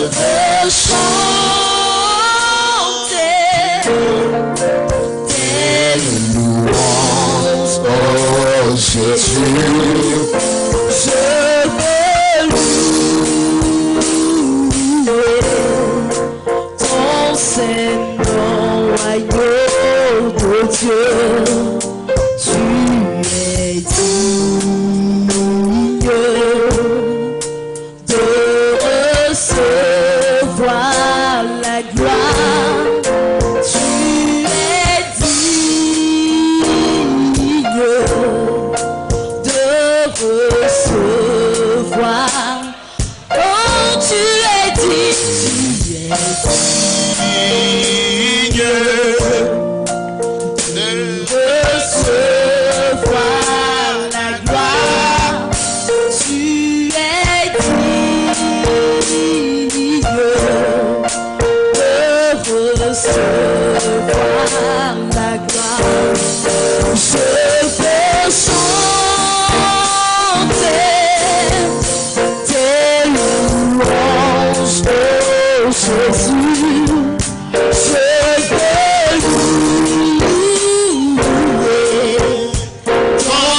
veux chanter tes louanges, oh Jésus. Je veux louer ton Saint-Nom, agneau de Dieu. Tu es digne de recevoir la gloire. Tu es digne de recevoir. Oh, tu es digne de recevoir la gloire. Tu es digne de recevoir la gloire. Je veux chanter tes louanges, oh Jésus. Je veux louer ton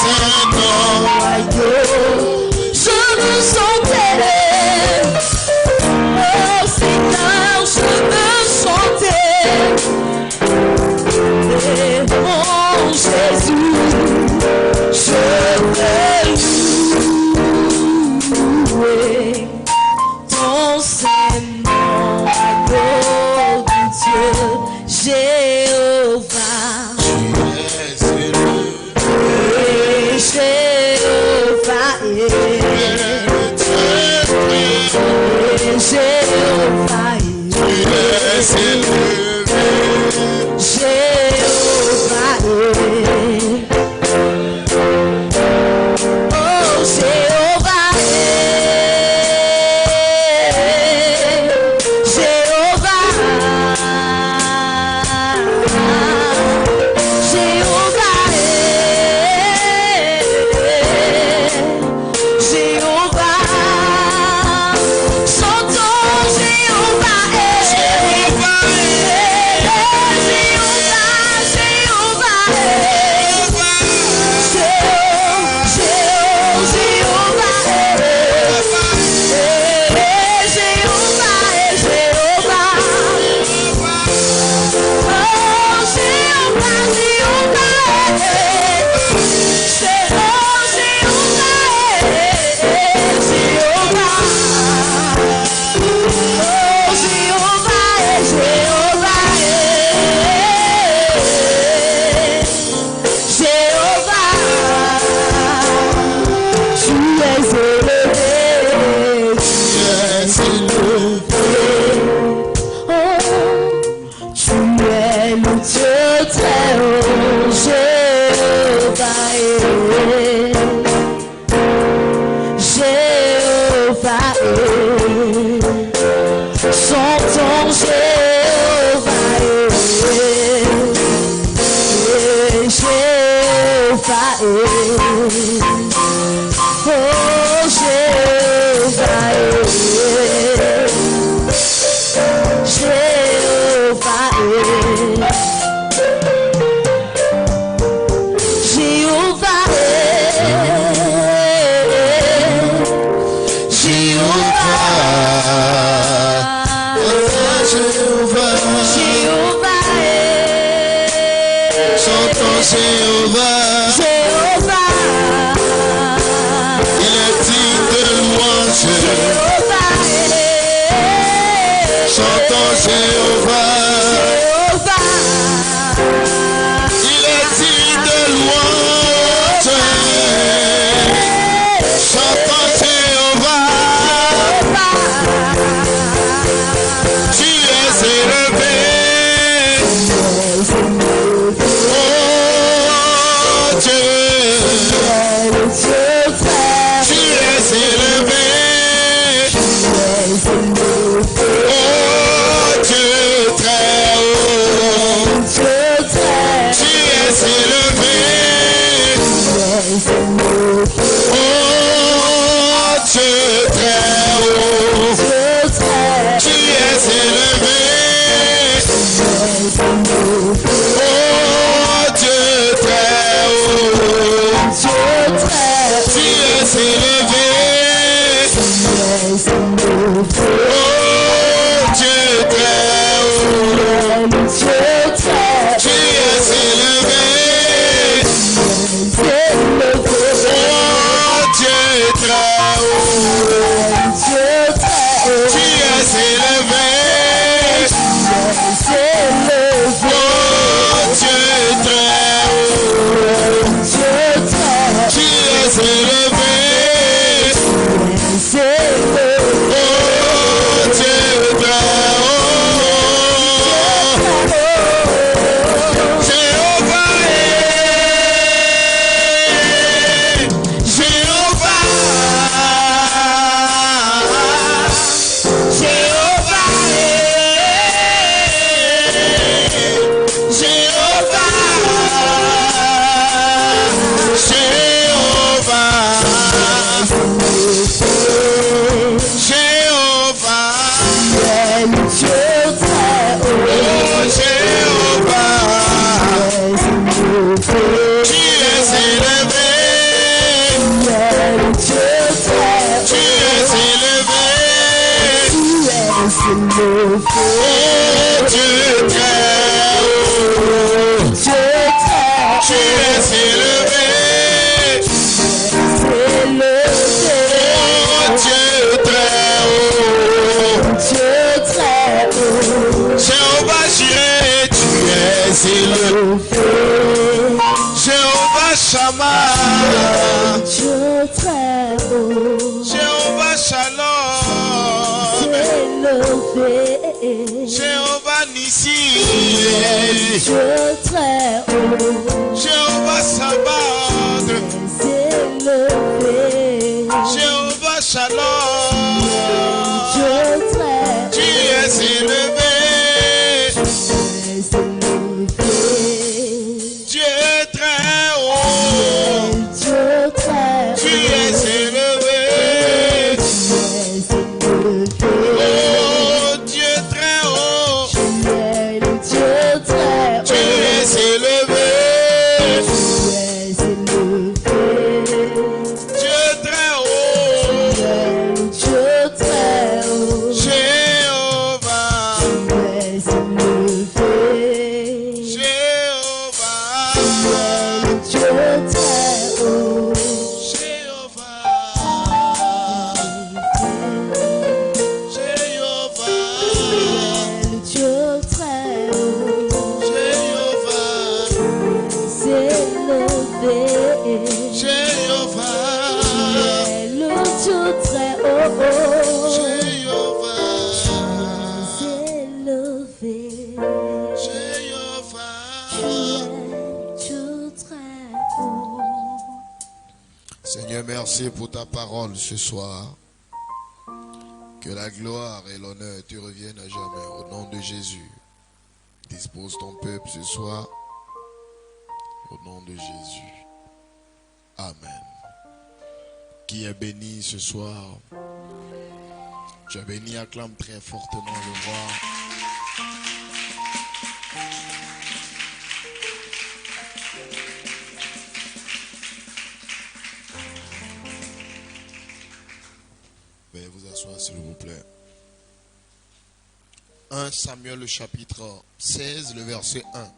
Saint-Nom, agneau. Je veux chanter, oh Seigneur, je veux chanter, mon Jésus. Je veux louer ton Saint-Nom, agneau de Dieu, Jéhovah. Jéhovah, Tu es élevé. Jéhovah Nissi, Jéhovah Sabaoth, Jéhovah Shalom, tu es élevé, tu es très haut, tu es élevé. Merci pour ta parole ce soir. Que la gloire et l'honneur te reviennent à jamais. Au nom de Jésus, dispose ton peuple ce soir. Au nom de Jésus. Amen. Qui est béni ce soir? Tu es béni, acclame très fortement le roi. Veuillez vous asseoir s'il vous plaît. 1 Samuel le chapitre 16, le verset 1.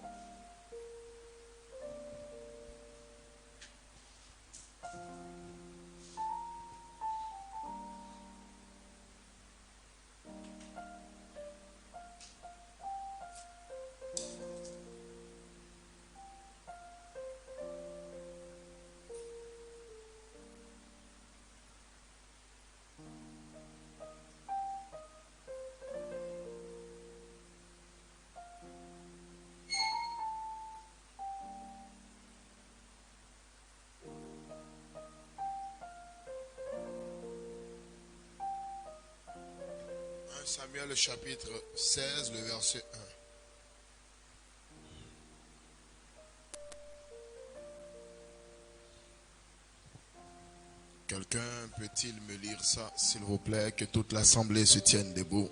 Samuel, le chapitre 16, le verset 1. Quelqu'un peut-il me lire ça, s'il vous plaît, que toute l'assemblée se tienne debout?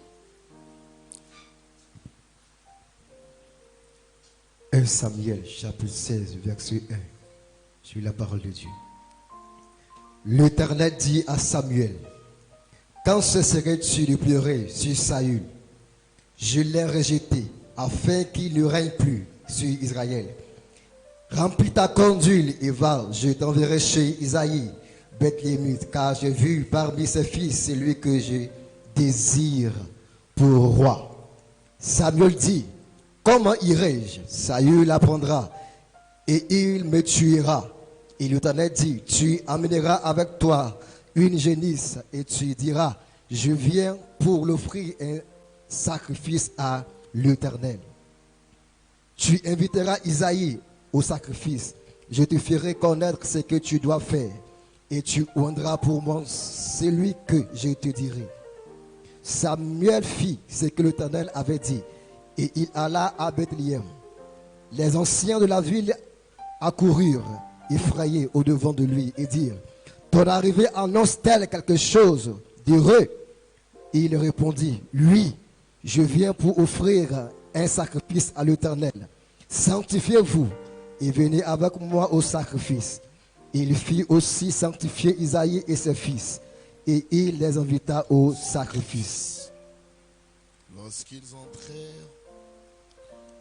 1 Samuel, chapitre 16, verset 1. Sur la parole de Dieu. L'Éternel dit à Samuel: Quand cesserais-tu de pleurer sur Saül? Je l'ai rejeté, afin qu'il ne règne plus sur Israël. Remplis ta corne d'huile et va, je t'enverrai chez Isaïe, Bethléemite, car j'ai vu parmi ses fils celui que je désire pour roi. Samuel dit, comment irai-je? Saül apprendra, et il me tuera. Et l'Éternel dit, tu amèneras avec toi une génisse, et tu diras, je viens pour l'offrir un sacrifice à l'Éternel. Tu inviteras Isaïe au sacrifice. Je te ferai connaître ce que tu dois faire, et tu oindras pour moi celui que je te dirai. Samuel fit ce que l'Éternel avait dit, et il alla à Bethléem. Les anciens de la ville accoururent, effrayés au-devant de lui, et dirent, ton arrivée annonce-t-elle quelque chose d'heureux? Et il répondit, oui, je viens pour offrir un sacrifice à l'Éternel. Sanctifiez-vous et venez avec moi au sacrifice. Il fit aussi sanctifier Isaïe et ses fils, et il les invita au sacrifice. Lorsqu'ils entrèrent,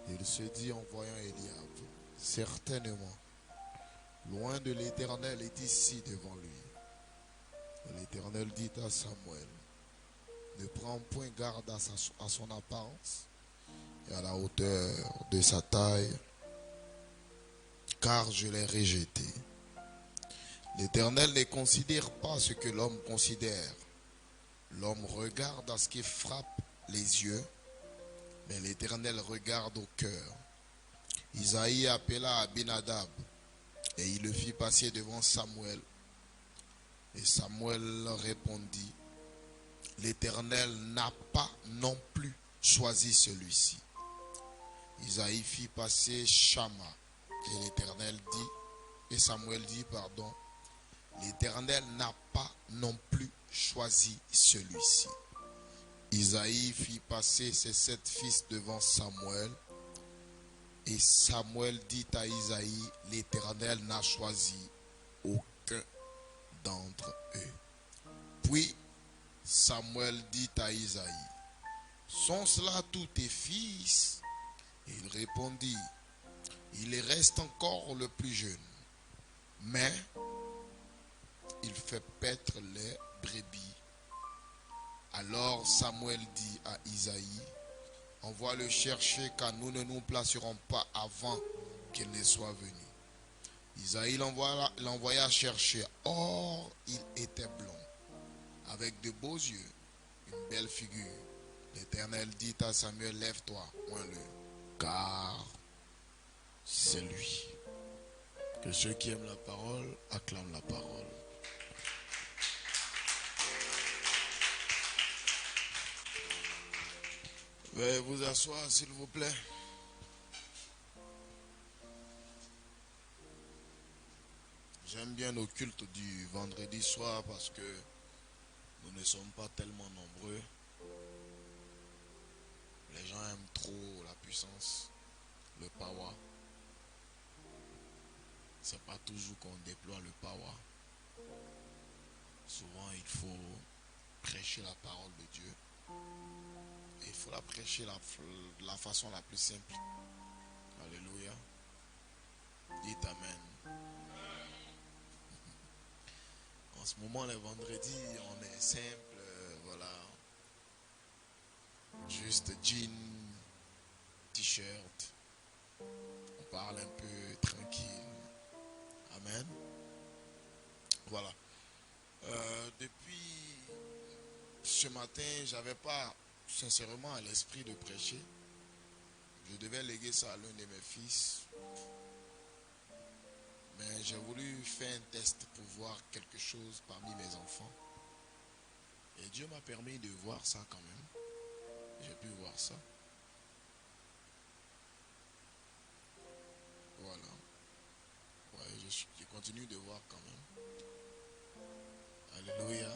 il se dit en voyant Eliab, certainement, loin de l'Éternel est ici devant lui. L'Éternel dit à Samuel, ne prends point garde à son apparence et à la hauteur de sa taille, car je l'ai rejeté. L'Éternel ne considère pas ce que l'homme considère. L'homme regarde à ce qui frappe les yeux, mais l'Éternel regarde au cœur. Isaïe appela Abinadab, et il le fit passer devant Samuel. Et Samuel répondit, l'Éternel n'a pas non plus choisi celui-ci. Isaïe fit passer Shama, et l'Éternel dit, et Samuel dit, pardon, l'Éternel n'a pas non plus choisi celui-ci. Isaïe fit passer ses 7 fils devant Samuel, et Samuel dit à Isaïe, l'Éternel n'a choisi aucun d'entre eux. Puis Samuel dit à Isaïe, sont cela tous tes fils? Il répondit, il reste encore le plus jeune, mais il fait paître les brebis. Alors Samuel dit à Isaïe, envoie-le chercher, car nous ne nous placerons pas avant qu'il ne soit venu. Isaïe l'envoya chercher. Or, il était blond, avec de beaux yeux, une belle figure. L'Éternel dit à Samuel, lève-toi, oins-le, car c'est lui. Que ceux qui aiment la parole acclament la parole. Veuillez vous asseoir, s'il vous plaît. J'aime bien nos cultes du vendredi soir parce que nous ne sommes pas tellement nombreux. Les gens aiment trop la puissance, le power. C'est pas toujours qu'on déploie le power. Souvent, il faut prêcher la parole de Dieu. Et il faut la prêcher de la façon la plus simple. Alléluia. Dites Amen. En ce moment, les vendredis, on est simple, voilà. Juste jean, t-shirt. On parle un peu tranquille. Amen. Voilà. Depuis ce matin, j'avais pas sincèrement à l'esprit de prêcher. Je devais léguer ça à l'un de mes fils. Mais j'ai voulu faire un test pour voir quelque chose parmi mes enfants. Et Dieu m'a permis de voir ça quand même. J'ai pu voir ça. Voilà. Ouais, je continue de voir quand même. Alléluia.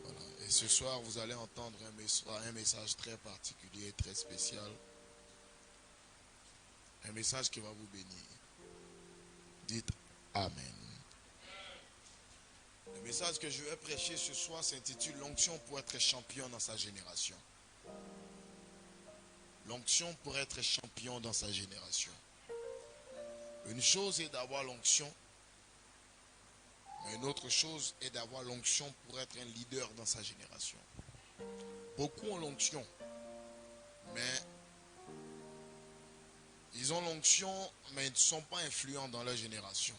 Voilà. Et ce soir, vous allez entendre un message très particulier, très spécial. Un message qui va vous bénir. Dites Amen. Le message que je vais prêcher ce soir s'intitule l'onction pour être champion dans sa génération. L'onction pour être champion dans sa génération. Une chose est d'avoir l'onction, mais une autre chose est d'avoir l'onction pour être un leader dans sa génération. Beaucoup ont l'onction, mais ils ont l'onction, mais ils ne sont pas influents dans leur génération.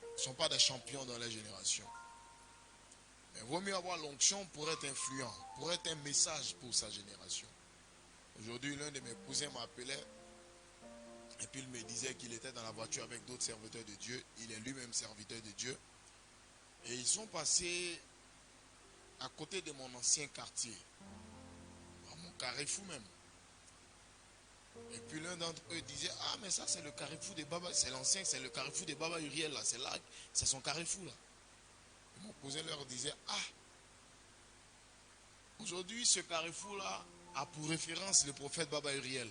Ils ne sont pas des champions dans leur génération. Mais il vaut mieux avoir l'onction pour être influent, pour être un message pour sa génération. Aujourd'hui, l'un de mes cousins m'appelait et puis il me disait qu'il était dans la voiture avec d'autres serviteurs de Dieu. Il est lui-même serviteur de Dieu. Et ils sont passés à côté de mon ancien quartier, à mon carrefour même. Et puis l'un d'entre eux disait, ah mais ça c'est le carrefour des Baba, c'est l'ancien, c'est le carrefour des Baba Uriel là, c'est là, c'est son carrefour là. Et mon cousin leur disait, ah, aujourd'hui ce carrefour là a pour référence le prophète Baba Uriel.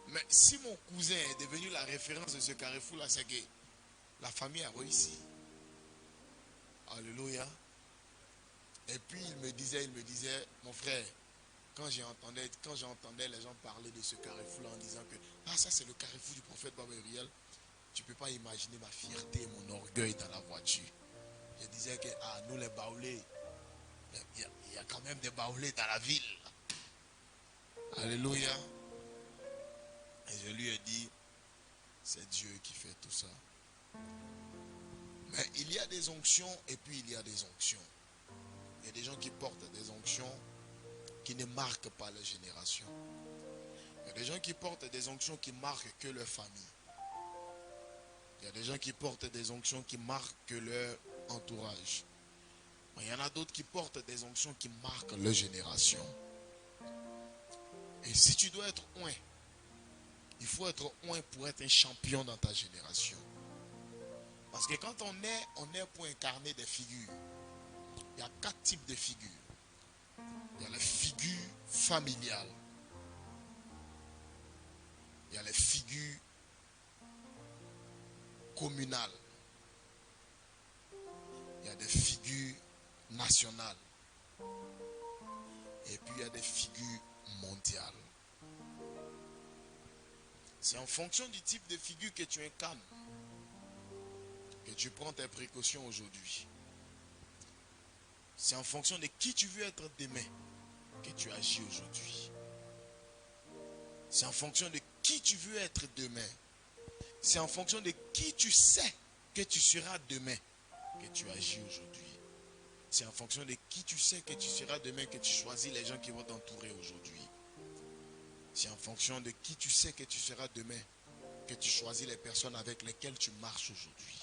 Mais si mon cousin est devenu la référence de ce carrefour là, c'est que la famille a réussi. Alléluia. Et puis il me disait, mon frère, quand j'entendais les gens parler de ce carrefour-là en disant que ah, ça c'est le carrefour du prophète Baba Uriel, tu ne peux pas imaginer ma fierté et mon orgueil dans la voiture. Je disais que ah, nous les baoulés, il y a quand même des baoulés dans la ville. Alléluia. Et je lui ai dit, c'est Dieu qui fait tout ça. Mais il y a des onctions et puis il y a des onctions. Il y a des gens qui portent des onctions qui ne marquent pas leur génération. Il y a des gens qui portent des onctions qui marquent que leur famille. Il y a des gens qui portent des onctions qui marquent que leur entourage. Mais il y en a d'autres qui portent des onctions qui marquent leur génération. Et si tu dois être oint, il faut être oint pour être un champion dans ta génération. Parce que quand on est pour incarner des figures. Il y a 4 types de figures. Il y a les figures familiales. Il y a les figures communales. Il y a des figures nationales. Et puis il y a des figures mondiales. C'est en fonction du type de figure que tu incarnes que tu prends tes précautions aujourd'hui. C'est en fonction de qui tu veux être demain que tu agis aujourd'hui. C'est en fonction de qui tu veux être demain. C'est en fonction de qui tu sais que tu seras demain que tu agis aujourd'hui. C'est en fonction de qui tu sais que tu seras demain que tu choisis les gens qui vont t'entourer aujourd'hui. C'est en fonction de qui tu sais que tu seras demain que tu choisis les personnes avec lesquelles tu marches aujourd'hui.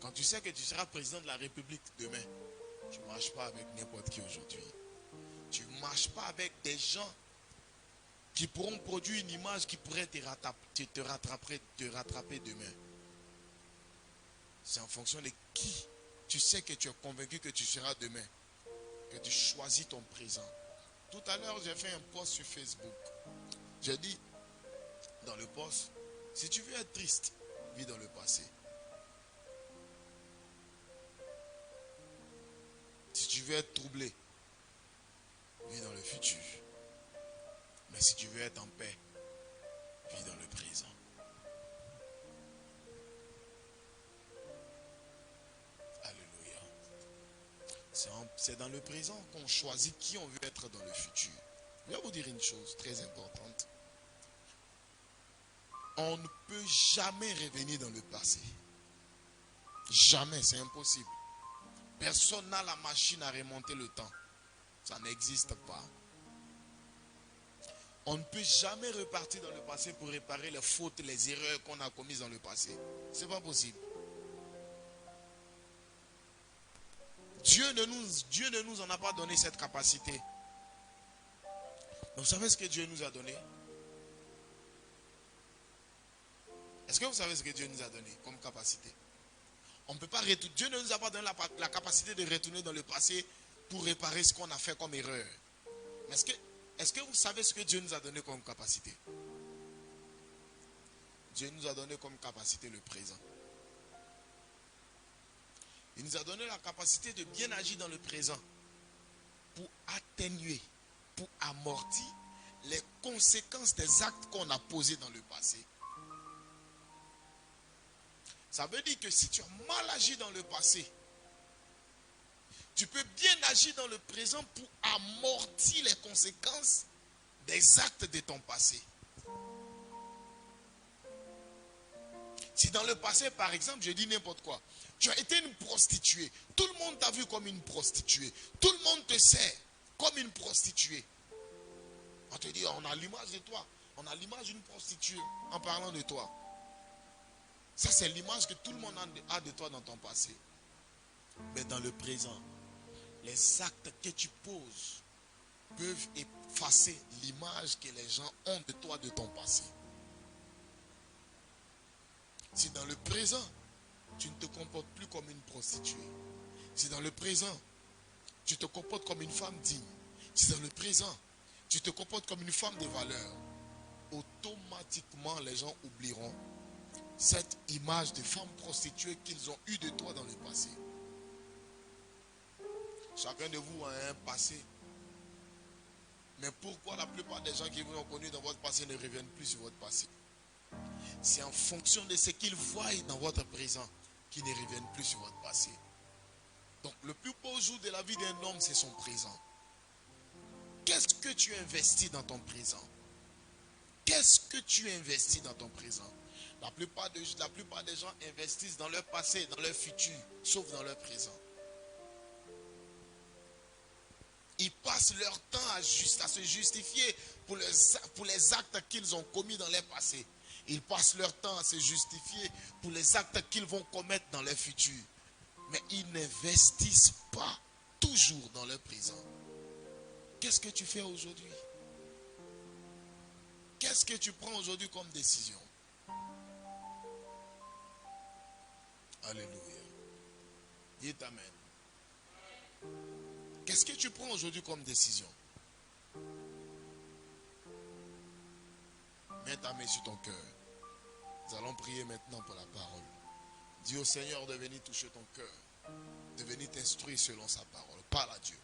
Quand tu sais que tu seras président de la République demain, tu ne marches pas avec n'importe qui aujourd'hui. Tu ne marches pas avec des gens qui pourront produire une image qui pourrait te rattraper demain. C'est en fonction de qui tu sais que tu es convaincu que tu seras demain que tu choisis ton présent. Tout à l'heure, j'ai fait un post sur Facebook. J'ai dit dans le post, si tu veux être triste, vis dans le passé. Si tu veux être troublé, vis dans le futur. Mais si tu veux être en paix, vis dans le présent. Alléluia. C'est dans le présent qu'on choisit qui on veut être dans le futur. Je vais vous dire une chose très importante. On ne peut jamais revenir dans le passé. Jamais, c'est impossible. Personne n'a la machine à remonter le temps. Ça n'existe pas. On ne peut jamais repartir dans le passé pour réparer les fautes, les erreurs qu'on a commises dans le passé. Ce n'est pas possible. Dieu ne nous en a pas donné cette capacité. Donc, vous savez ce que Dieu nous a donné? Est-ce que vous savez ce que Dieu nous a donné comme capacité? On ne peut pas retourner. Dieu ne nous a pas donné la capacité de retourner dans le passé pour réparer ce qu'on a fait comme erreur. Mais est-ce que vous savez ce que Dieu nous a donné comme capacité? Dieu nous a donné comme capacité le présent. Il nous a donné la capacité de bien agir dans le présent pour atténuer, pour amortir les conséquences des actes qu'on a posés dans le passé. Ça veut dire que si tu as mal agi dans le passé, tu peux bien agir dans le présent pour amortir les conséquences des actes de ton passé. Si dans le passé, par exemple, je dis n'importe quoi, tu as été une prostituée, tout le monde t'a vu comme une prostituée, tout le monde te sait comme une prostituée. On te dit, on a l'image de toi, on a l'image d'une prostituée en parlant de toi. Ça, c'est l'image que tout le monde a de toi dans ton passé. Mais dans le présent, les actes que tu poses peuvent effacer l'image que les gens ont de toi, de ton passé. Si dans le présent, tu ne te comportes plus comme une prostituée, si dans le présent, tu te comportes comme une femme digne, si dans le présent, tu te comportes comme une femme de valeur, automatiquement les gens oublieront cette image de femme prostituée qu'ils ont eue de toi dans le passé. Chacun de vous a un passé. Mais pourquoi la plupart des gens qui vous ont connu dans votre passé ne reviennent plus sur votre passé? C'est en fonction de ce qu'ils voient dans votre présent qu'ils ne reviennent plus sur votre passé. Donc le plus beau jour de la vie d'un homme, c'est son présent. Qu'est-ce que tu investis dans ton présent? Qu'est-ce que tu investis dans ton présent? La plupart des gens investissent dans leur passé, dans leur futur, sauf dans leur présent. Ils passent leur temps à se justifier pour les actes qu'ils ont commis dans leur passé. Ils passent leur temps à se justifier pour les actes qu'ils vont commettre dans leur futur. Mais ils n'investissent pas toujours dans leur présent. Qu'est-ce que tu fais aujourd'hui? Qu'est-ce que tu prends aujourd'hui comme décision? Alléluia. Dites Amen. Qu'est-ce que tu prends aujourd'hui comme décision? Mets ta main sur ton cœur. Nous allons prier maintenant pour la parole. Dis au Seigneur de venir toucher ton cœur, de venir t'instruire selon sa parole. Parle à Dieu.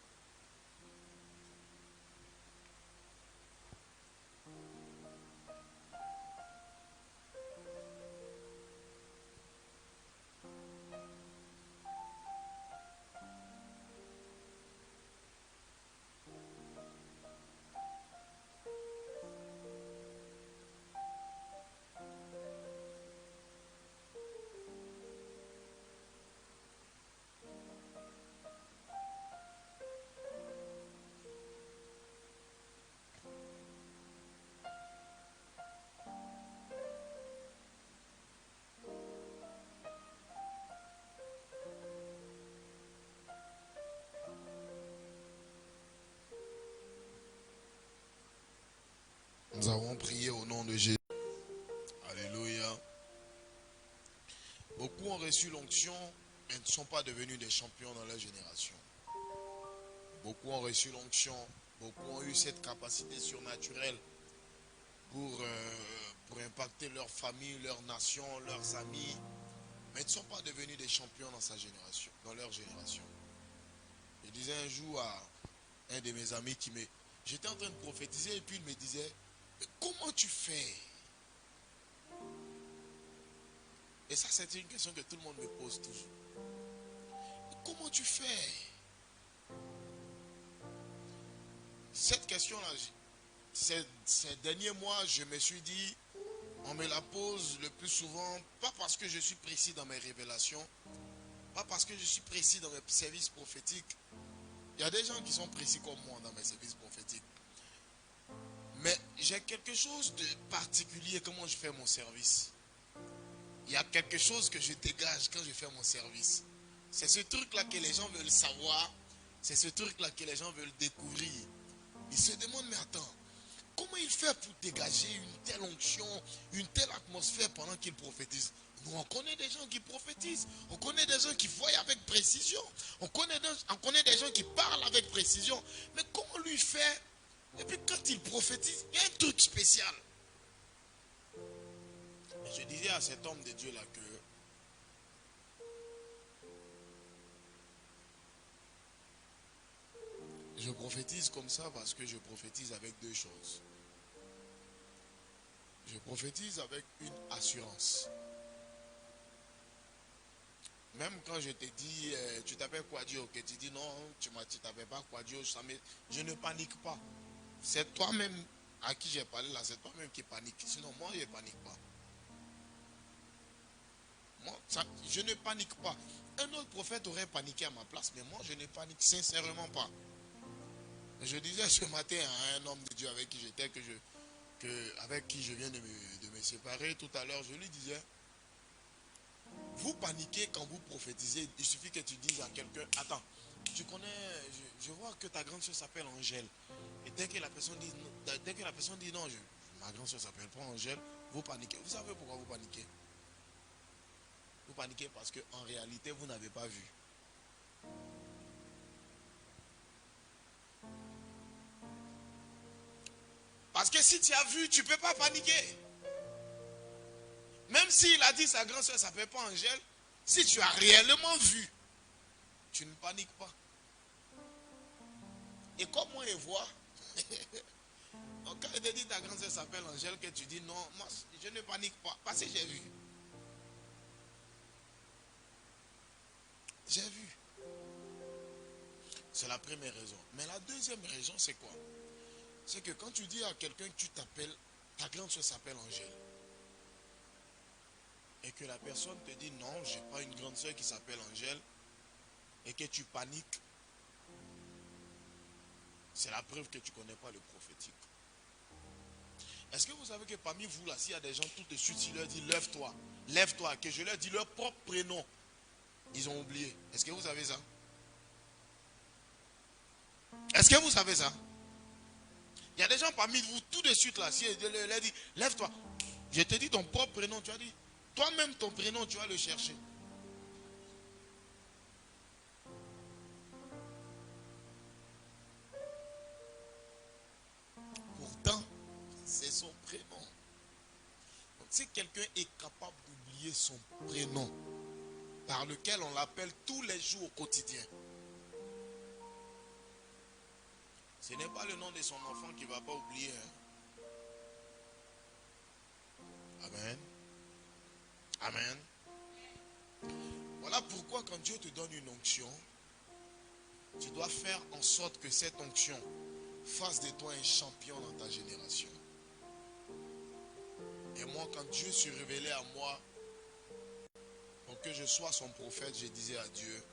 Nous avons prié au nom de Jésus. Alléluia. Beaucoup ont reçu l'onction, mais ne sont pas devenus des champions dans leur génération. Beaucoup ont reçu l'onction, beaucoup ont eu cette capacité surnaturelle pour impacter leur famille, leur nation, leurs amis, mais ne sont pas devenus des champions dans sa génération, dans leur génération. Je disais un jour à un de mes amis j'étais en train de prophétiser et puis il me disait, mais comment tu fais? Et ça, c'est une question que tout le monde me pose toujours. Comment tu fais? Cette question-là, ces derniers mois, je me suis dit, on me la pose le plus souvent, pas parce que je suis précis dans mes révélations, pas parce que je suis précis dans mes services prophétiques. Il y a des gens qui sont précis comme moi dans mes services prophétiques. Mais j'ai quelque chose de particulier comment je fais mon service. Il y a quelque chose que je dégage quand je fais mon service. C'est ce truc-là que les gens veulent savoir. C'est ce truc-là que les gens veulent découvrir. Ils se demandent, mais attends, comment il fait pour dégager une telle onction, une telle atmosphère pendant qu'il prophétise? Nous, on connaît des gens qui prophétisent. On connaît des gens qui voient avec précision. On connaît des gens qui parlent avec précision. Mais comment lui fait? Et puis quand il prophétise, il y a un truc spécial. Et je disais à cet homme de Dieu là que Je prophétise comme ça parce que je prophétise avec deux choses. Je prophétise avec une assurance. Même quand je te dis, tu t'appelles Quadio, que tu dis non, tu ne t'appelles pas Quadio, je ne panique pas. C'est toi-même à qui j'ai parlé là, c'est toi-même qui panique. Sinon, moi, je ne panique pas. Moi, je ne panique pas. Un autre prophète aurait paniqué à ma place, mais moi, je ne panique sincèrement pas. Je disais ce matin à un homme de Dieu avec qui j'étais, avec qui je viens de me séparer tout à l'heure, je lui disais, vous paniquez quand vous prophétisez. Il suffit que tu dises à quelqu'un, attends, tu connais, je vois que ta grande soeur s'appelle Angèle. Et dès que la personne dit non, ma grande soeur s'appelle pas Angèle, vous paniquez. Vous savez pourquoi vous paniquez? Vous paniquez parce qu'en réalité, vous n'avez pas vu. Parce que si tu as vu, tu ne peux pas paniquer. Même s'il a dit sa grande soeur ne s'appelle pas Angèle, si tu as réellement vu, tu ne paniques pas. Et comme moi, je vois, donc quand il te dit ta grande soeur s'appelle Angèle, que tu dis non, moi, je ne panique pas, parce que j'ai vu. J'ai vu. C'est la première raison. Mais la deuxième raison, c'est quoi? C'est que quand tu dis à quelqu'un que tu t'appelles, ta grande soeur s'appelle Angèle, et que la personne te dit non, je n'ai pas une grande soeur qui s'appelle Angèle, et que tu paniques, c'est la preuve que tu ne connais pas le prophétique. Est-ce que vous savez que parmi vous là, s'il y a des gens tout de suite, si leur dit lève-toi, lève-toi, que je leur dis leur propre prénom, ils ont oublié. Est-ce que vous savez ça? Est-ce que vous savez ça? Il y a des gens parmi vous tout de suite là, si je leur dis lève-toi, je te dis ton propre prénom, tu as dit, toi-même ton prénom, tu vas le chercher. Pourtant, c'est son prénom. Donc, si quelqu'un est capable d'oublier son prénom, par lequel on l'appelle tous les jours au quotidien, ce n'est pas le nom de son enfant qu'il ne va pas oublier. Hein. Amen. Amen. Voilà pourquoi quand Dieu te donne une onction, tu dois faire en sorte que cette onction fasse de toi un champion dans ta génération. Et moi, quand Dieu s'est révélé à moi, pour que je sois son prophète, je disais à Dieu,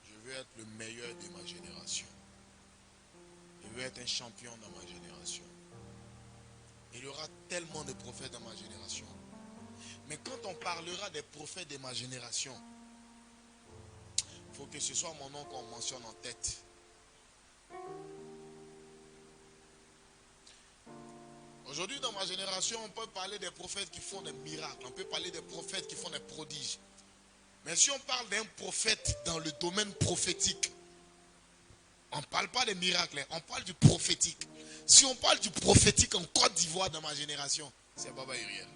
je veux être le meilleur de ma génération. Je veux être un champion dans ma génération. Il y aura tellement de prophètes dans ma génération. Mais quand on parlera des prophètes de ma génération, il faut que ce soit mon nom qu'on mentionne en tête. Aujourd'hui, dans ma génération, on peut parler des prophètes qui font des miracles. On peut parler des prophètes qui font des prodiges. Mais si on parle d'un prophète dans le domaine prophétique, on ne parle pas des miracles, on parle du prophétique. Si on parle du prophétique en Côte d'Ivoire dans ma génération, c'est Baba Uriel.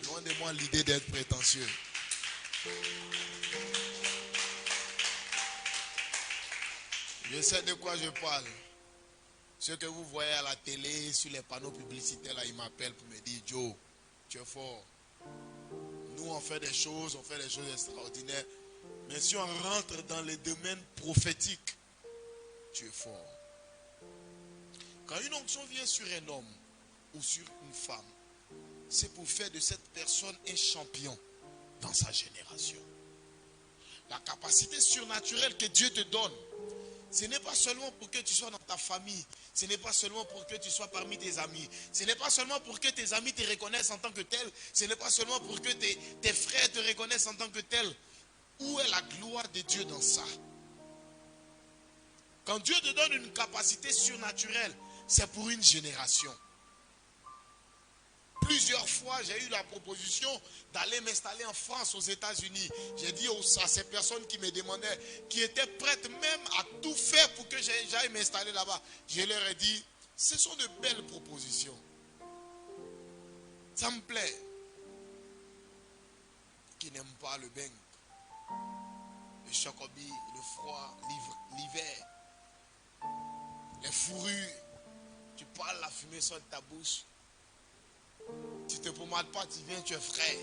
Loin de moi l'idée d'être prétentieux. Je sais de quoi je parle. Ce que vous voyez à la télé, sur les panneaux publicitaires, là, ils m'appellent pour me dire, Joe, tu es fort. Nous, on fait des choses extraordinaires. Mais si on rentre dans les domaines prophétiques, tu es fort. Quand une onction vient sur un homme ou sur une femme, c'est pour faire de cette personne un champion dans sa génération. La capacité surnaturelle que Dieu te donne, ce n'est pas seulement pour que tu sois dans ta famille, ce n'est pas seulement pour que tu sois parmi tes amis, ce n'est pas seulement pour que tes amis te reconnaissent en tant que tel, ce n'est pas seulement pour que tes frères te reconnaissent en tant que tel. Où est la gloire de Dieu dans ça? Quand Dieu te donne une capacité surnaturelle, c'est pour une génération. Plusieurs fois, j'ai eu la proposition d'aller m'installer en France, aux États-Unis. J'ai dit à ces personnes qui me demandaient, qui étaient prêtes même à tout faire pour que j'aille m'installer là-bas. Je leur ai dit, ce sont de belles propositions. Ça me plaît. Qui n'aiment pas le beng, le chocobi, le froid, l'hiver. fourrure. Tu parles, la fumée sort de ta bouche. Tu ne te pommades pas, tu viens, tu es frais.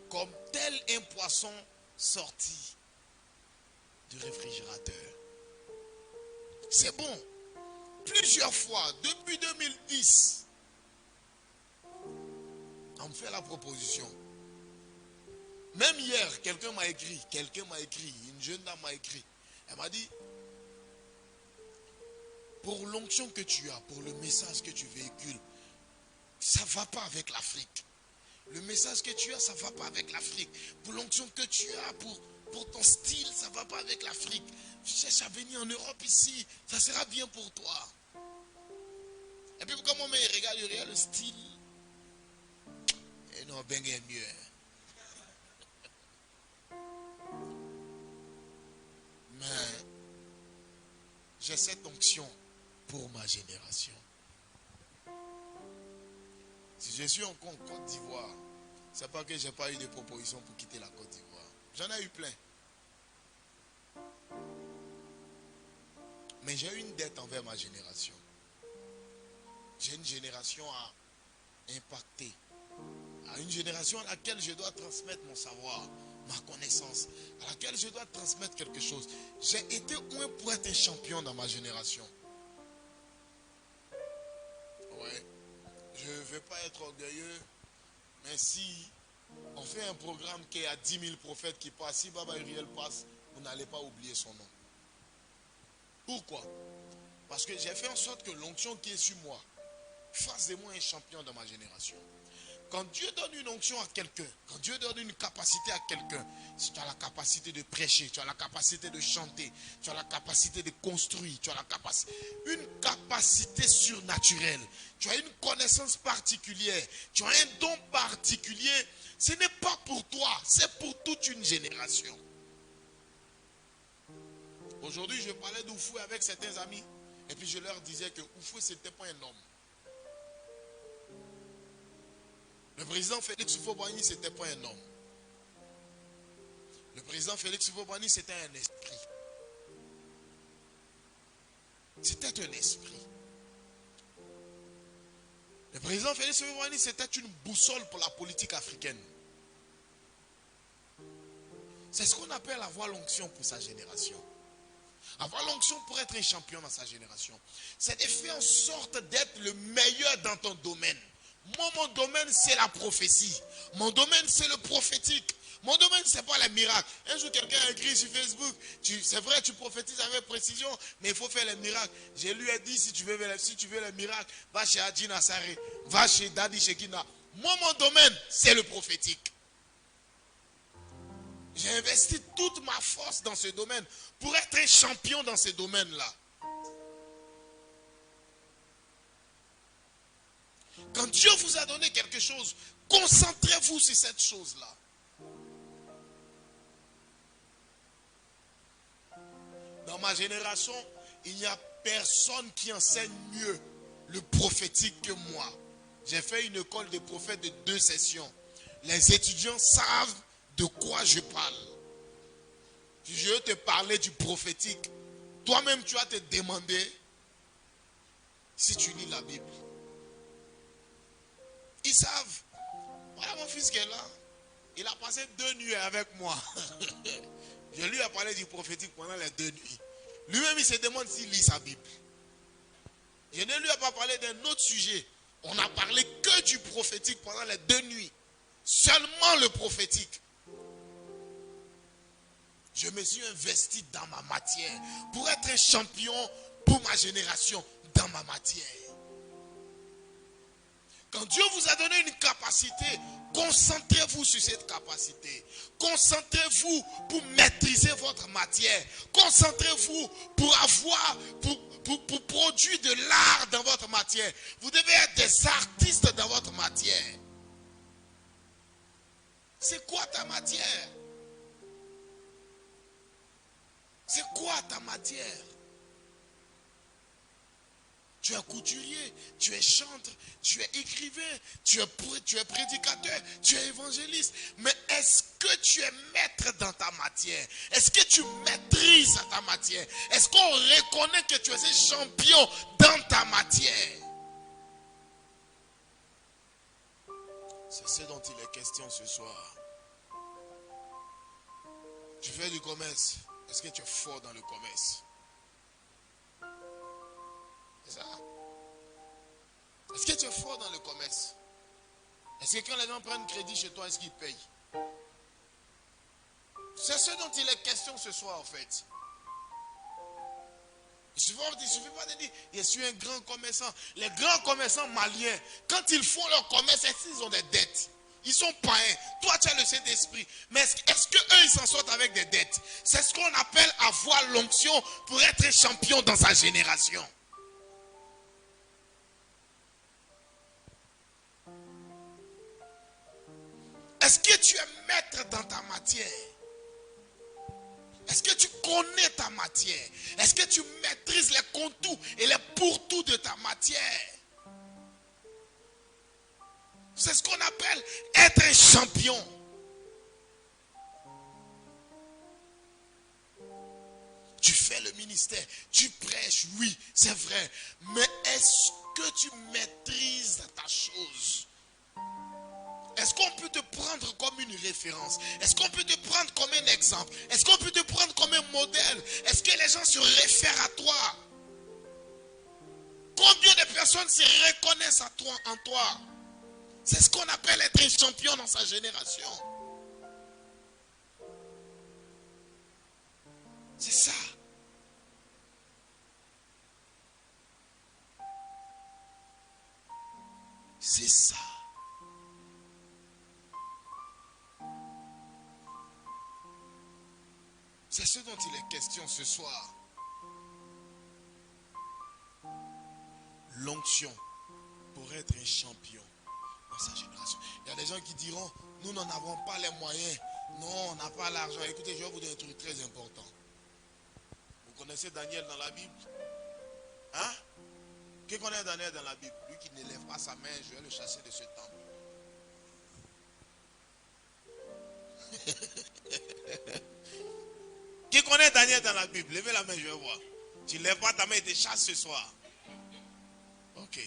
Comme tel un poisson sorti du réfrigérateur. C'est bon. Plusieurs fois, depuis 2010, on me fait la proposition. Même hier, quelqu'un m'a écrit, une jeune dame m'a écrit. Elle m'a dit, pour l'onction que tu as, pour le message que tu véhicules, ça ne va pas avec l'Afrique. Le message que tu as, ça ne va pas avec l'Afrique. Pour l'onction que tu as, pour ton style, ça ne va pas avec l'Afrique. Tu cherches à venir en Europe ici, ça sera bien pour toi. Et puis comme on me regarde le style. Et non, ben mieux. Mais j'ai cette onction pour ma génération. Si je suis encore en Côte d'Ivoire, c'est pas que j'ai pas eu de propositions pour quitter la Côte d'Ivoire. J'en ai eu plein. Mais j'ai une dette envers ma génération. J'ai une génération à impacter. À une génération à laquelle je dois transmettre mon savoir, ma connaissance, à laquelle je dois transmettre quelque chose. J'ai été loin pour être un champion dans ma génération. Ouais. Je ne veux pas être orgueilleux, mais si on fait un programme qui est à 10 000 prophètes qui passent, si Baba Uriel passe, vous n'allez pas oublier son nom. Pourquoi? Parce que j'ai fait en sorte que l'onction qui est sur moi fasse de moi un champion dans ma génération. Quand Dieu donne une onction à quelqu'un, quand Dieu donne une capacité à quelqu'un, si tu as la capacité de prêcher, tu as la capacité de chanter, tu as la capacité de construire, tu as une capacité surnaturelle, tu as une connaissance particulière, tu as un don particulier, ce n'est pas pour toi, c'est pour toute une génération. Aujourd'hui, je parlais d'Oufoué avec certains amis, et puis je leur disais que Oufoué, ce n'était pas un homme. Le président Félix Houphouët-Boigny, ce n'était pas un homme. Le président Félix Houphouët-Boigny, c'était un esprit. C'était un esprit. Le président Félix Houphouët-Boigny, c'était une boussole pour la politique africaine. C'est ce qu'on appelle avoir l'onction pour sa génération. Avoir l'onction pour être un champion dans sa génération. C'est de faire en sorte d'être le meilleur dans ton domaine. Moi, mon domaine, c'est la prophétie. Mon domaine, c'est le prophétique. Mon domaine, ce n'est pas les miracles. Un jour, quelqu'un a écrit sur Facebook, c'est vrai, tu prophétises avec précision, mais il faut faire les miracles. Je lui ai dit, si tu veux les miracles, va chez Adjina Saré, va chez Dadi Shekina. Moi, mon domaine, c'est le prophétique. J'ai investi toute ma force dans ce domaine pour être un champion dans ce domaine-là. Quand Dieu vous a donné quelque chose, concentrez-vous sur cette chose-là. Dans ma génération, il n'y a personne qui enseigne mieux le prophétique que moi. J'ai fait une école de prophètes de 2 sessions. Les étudiants savent de quoi je parle. Je vais te parler du prophétique. Toi-même, tu vas te demander si tu lis la Bible. Ils savent. Voilà mon fils qui est là. Il a passé 2 nuits avec moi. Je lui ai parlé du prophétique pendant les 2 nuits. Lui-même, il se demande s'il lit sa Bible. Je ne lui ai pas parlé d'un autre sujet. On n'a parlé que du prophétique pendant les 2 nuits. Seulement le prophétique. Je me suis investi dans ma matière pour être un champion pour ma génération dans ma matière. Quand Dieu vous a donné une capacité, concentrez-vous sur cette capacité. Concentrez-vous pour maîtriser votre matière. Concentrez-vous pour pour produire de l'art dans votre matière. Vous devez être des artistes dans votre matière. C'est quoi ta matière? C'est quoi ta matière? Tu es couturier, tu es chanteur, tu es écrivain, tu es prédicateur, tu es évangéliste. Mais est-ce que tu es maître dans ta matière? Est-ce que tu maîtrises ta matière? Est-ce qu'on reconnaît que tu es un champion dans ta matière? C'est ce dont il est question ce soir. Tu fais du commerce. Est-ce que tu es fort dans le commerce? C'est ça. Est-ce que tu es fort dans le commerce? Est-ce que quand les gens prennent crédit chez toi, est-ce qu'ils payent? C'est ce dont il est question ce soir en fait. Il ne suffit pas de dire, je suis un grand commerçant. Les grands commerçants maliens, quand ils font leur commerce, est-ce qu'ils ont des dettes? Ils sont païens. Toi, tu as le Saint-Esprit. Mais est-ce qu'eux, ils s'en sortent avec des dettes? C'est ce qu'on appelle avoir l'onction pour être champion dans sa génération. Est-ce que tu es maître dans ta matière? Est-ce que tu connais ta matière? Est-ce que tu maîtrises les contours et les pourtours de ta matière? C'est ce qu'on appelle être un champion. Tu fais le ministère, tu prêches, oui, c'est vrai. Mais est-ce que tu maîtrises ta chose? Est-ce qu'on peut te prendre comme une référence? Est-ce qu'on peut te prendre comme un exemple? Est-ce qu'on peut te prendre comme un modèle? Est-ce que les gens se réfèrent à toi? Combien de personnes se reconnaissent en toi? C'est ce qu'on appelle être un champion dans sa génération. C'est ça. C'est ça. C'est ce dont il est question ce soir. L'onction pour être un champion dans sa génération. Il y a des gens qui diront, nous n'en avons pas les moyens. Non, on n'a pas l'argent. Écoutez, je vais vous dire un truc très important. Vous connaissez Daniel dans la Bible? Hein? Qui connaît Daniel dans la Bible? Lui qui ne lève pas sa main, je vais le chasser de ce temple. Qui connaît Daniel dans la Bible? Levez la main, je vais voir. Tu ne lèves pas ta main et te chasses ce soir. Ok.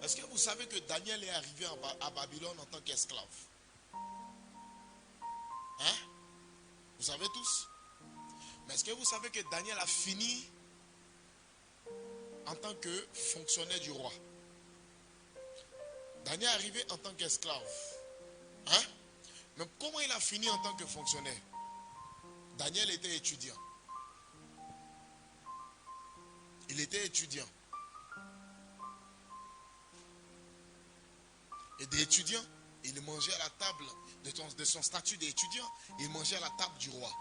Est-ce que vous savez que Daniel est arrivé à Babylone en tant qu'esclave? Hein? Vous savez tous? Mais est-ce que vous savez que Daniel a fini en tant que fonctionnaire du roi? Daniel est arrivé en tant qu'esclave. Hein? Mais comment il a fini en tant que fonctionnaire? Daniel était étudiant. Il était étudiant. Et des étudiants, il mangeait à la table de son statut d'étudiant, il mangeait à la table du roi.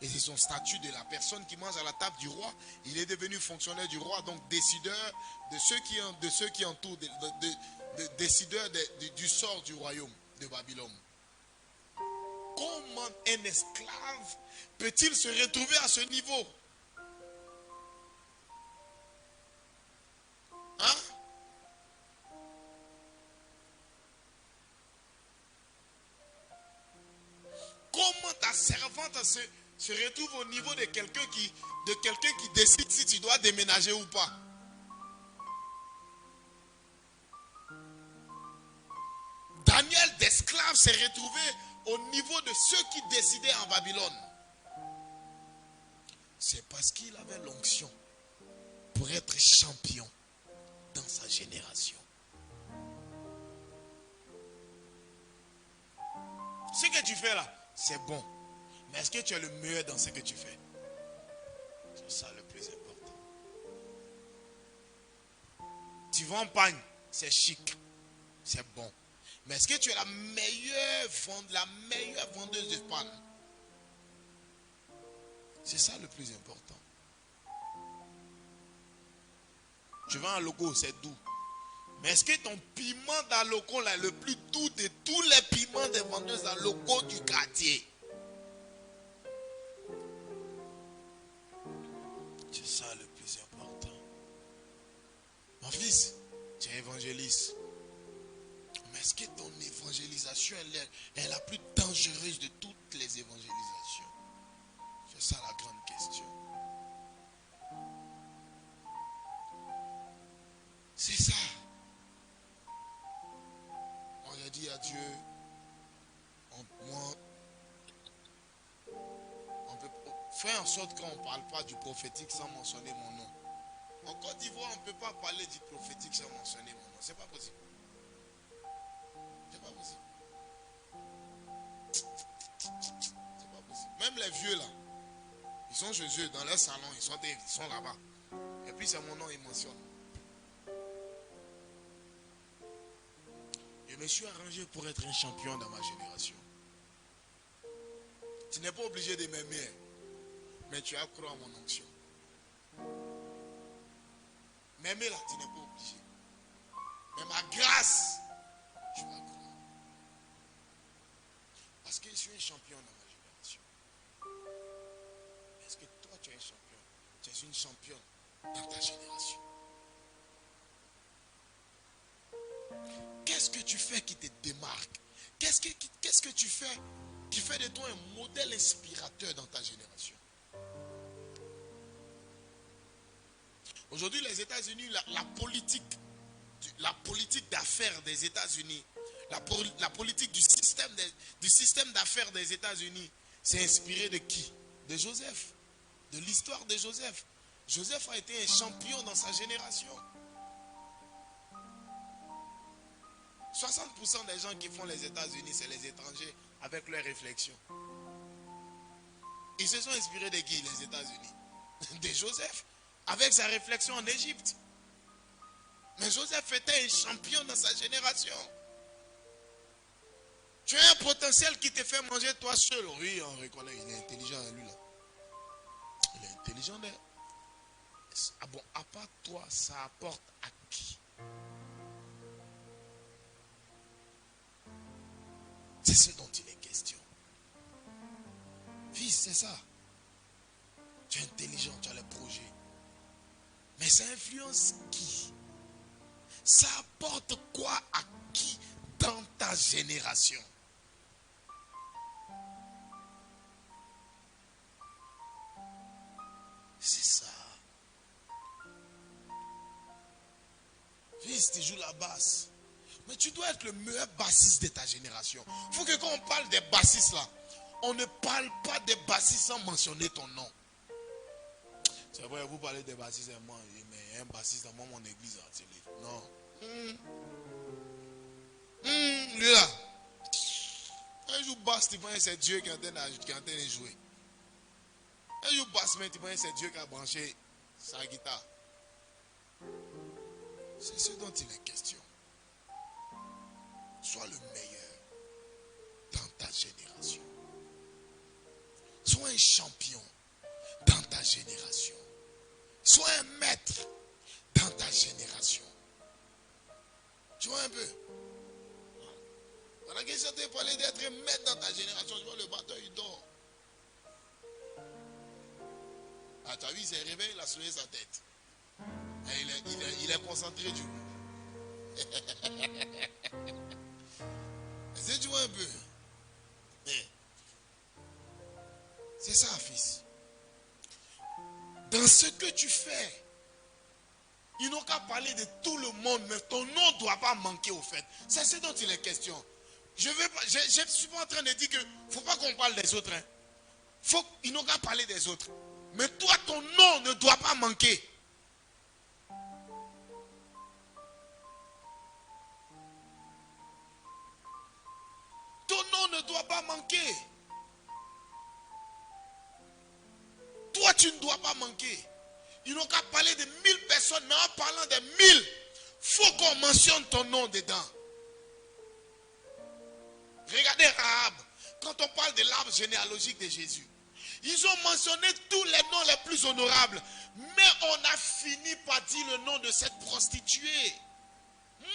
Et c'est son statut de la personne qui mange à la table du roi. Il est devenu fonctionnaire du roi, donc décideur de ceux qui entourent, décideur du sort du royaume de Babylone. Comment un esclave peut-il se retrouver à ce niveau? Hein? Comment ta servante se retrouve au niveau de quelqu'un qui décide si tu dois déménager ou pas? Daniel d'esclave s'est retrouvé au niveau de ceux qui décidaient en Babylone. C'est parce qu'il avait l'onction pour être champion dans sa génération. Ce que tu fais là, c'est bon. Mais est-ce que tu es le meilleur dans ce que tu fais? C'est ça le plus important. Tu vends pagne, c'est chic, c'est bon. Mais est-ce que tu es la meilleure vendeuse de pagne? C'est ça le plus important. Tu vends un logo, c'est doux. Mais est-ce que ton piment d'Aloco là, le plus doux de tous les piments des vendeuses d'Aloco du quartier? C'est ça le plus important. Mon fils, tu es évangéliste. Mais est-ce que ton évangélisation est la plus dangereuse de toutes les les évangélisations? C'est ça la grande question. C'est ça. Moi j'ai dit à Dieu, on peut faire en sorte qu'on ne parle pas du prophétique sans mentionner mon nom. En Côte d'Ivoire, on ne peut pas parler du prophétique sans mentionner mon nom. C'est pas possible. C'est pas possible. C'est pas possible. Même les vieux là, ils sont chez eux, dans leur salon, ils sont là-bas. Et puis c'est mon nom, ils mentionnent. Je me suis arrangé pour être un champion dans ma génération. Tu n'es pas obligé de m'aimer, mais tu as cru à mon onction. M'aimer là, tu n'es pas obligé. Mais ma grâce, tu vas croire. Parce que je suis un champion dans ma génération. Est-ce que toi tu es un champion? Tu es une championne dans ta génération. Qu'est-ce que tu fais qui te démarque? Qu'est-ce que tu fais qui fait de toi un modèle inspirateur dans ta génération? Aujourd'hui, les États-Unis, la politique d'affaires des États-Unis, la politique du système d'affaires des États-Unis, c'est inspiré de qui? De Joseph, de l'histoire de Joseph. Joseph a été un champion dans sa génération. 60% des gens qui font les États-Unis, c'est les étrangers avec leurs réflexions. Ils se sont inspirés de qui, les États-Unis? De Joseph, avec sa réflexion en Égypte. Mais Joseph était un champion dans sa génération. Tu as un potentiel qui te fait manger toi seul. Oui, on reconnaît, il est intelligent, lui là. Il est intelligent. Ah bon, à part toi, ça apporte à qui? C'est ce dont il est question. Fils, c'est ça. Tu es intelligent, tu as les projets. Mais ça influence qui? Ça apporte quoi à qui dans ta génération? C'est ça. Fils, tu joues la basse. Mais tu dois être le meilleur bassiste de ta génération. Il faut que quand on parle des bassistes là, on ne parle pas des bassistes sans mentionner ton nom. C'est vrai, vous parlez des bassistes et moi, mais un bassiste dans mon église. Non. Lui là. Un jour basse, tu penses que c'est Dieu qui est en train de jouer. Un jour basse, mais tu penses que c'est Dieu qui a branché sa guitare. C'est ce dont il est question. Sois le meilleur dans ta génération. Sois un champion dans ta génération. Sois un maître dans ta génération. Tu vois un peu? Dans la question de parler d'être un maître dans ta génération, tu vois le batteur il dort. Ah, tu as vu, il s'est réveillé, il a soulevé sa tête. Et il est concentré du coup. Est-ce que tu vois un peu? C'est ça, fils. Dans ce que tu fais, ils n'ont qu'à parler de tout le monde, mais ton nom ne doit pas manquer au fait. C'est ce dont il est question. Je ne suis pas en train de dire qu'il ne faut pas qu'on parle des autres. Hein. Ils n'ont qu'à parler des autres. Mais toi, ton nom ne doit pas manquer. Ton nom ne doit pas manquer. Toi, tu ne dois pas manquer. Ils n'ont qu'à parler de 1000 personnes, mais en parlant de 1000, il faut qu'on mentionne ton nom dedans. Regardez Rahab, quand on parle de l'arbre généalogique de Jésus, ils ont mentionné tous les noms les plus honorables, mais on a fini par dire le nom de cette prostituée.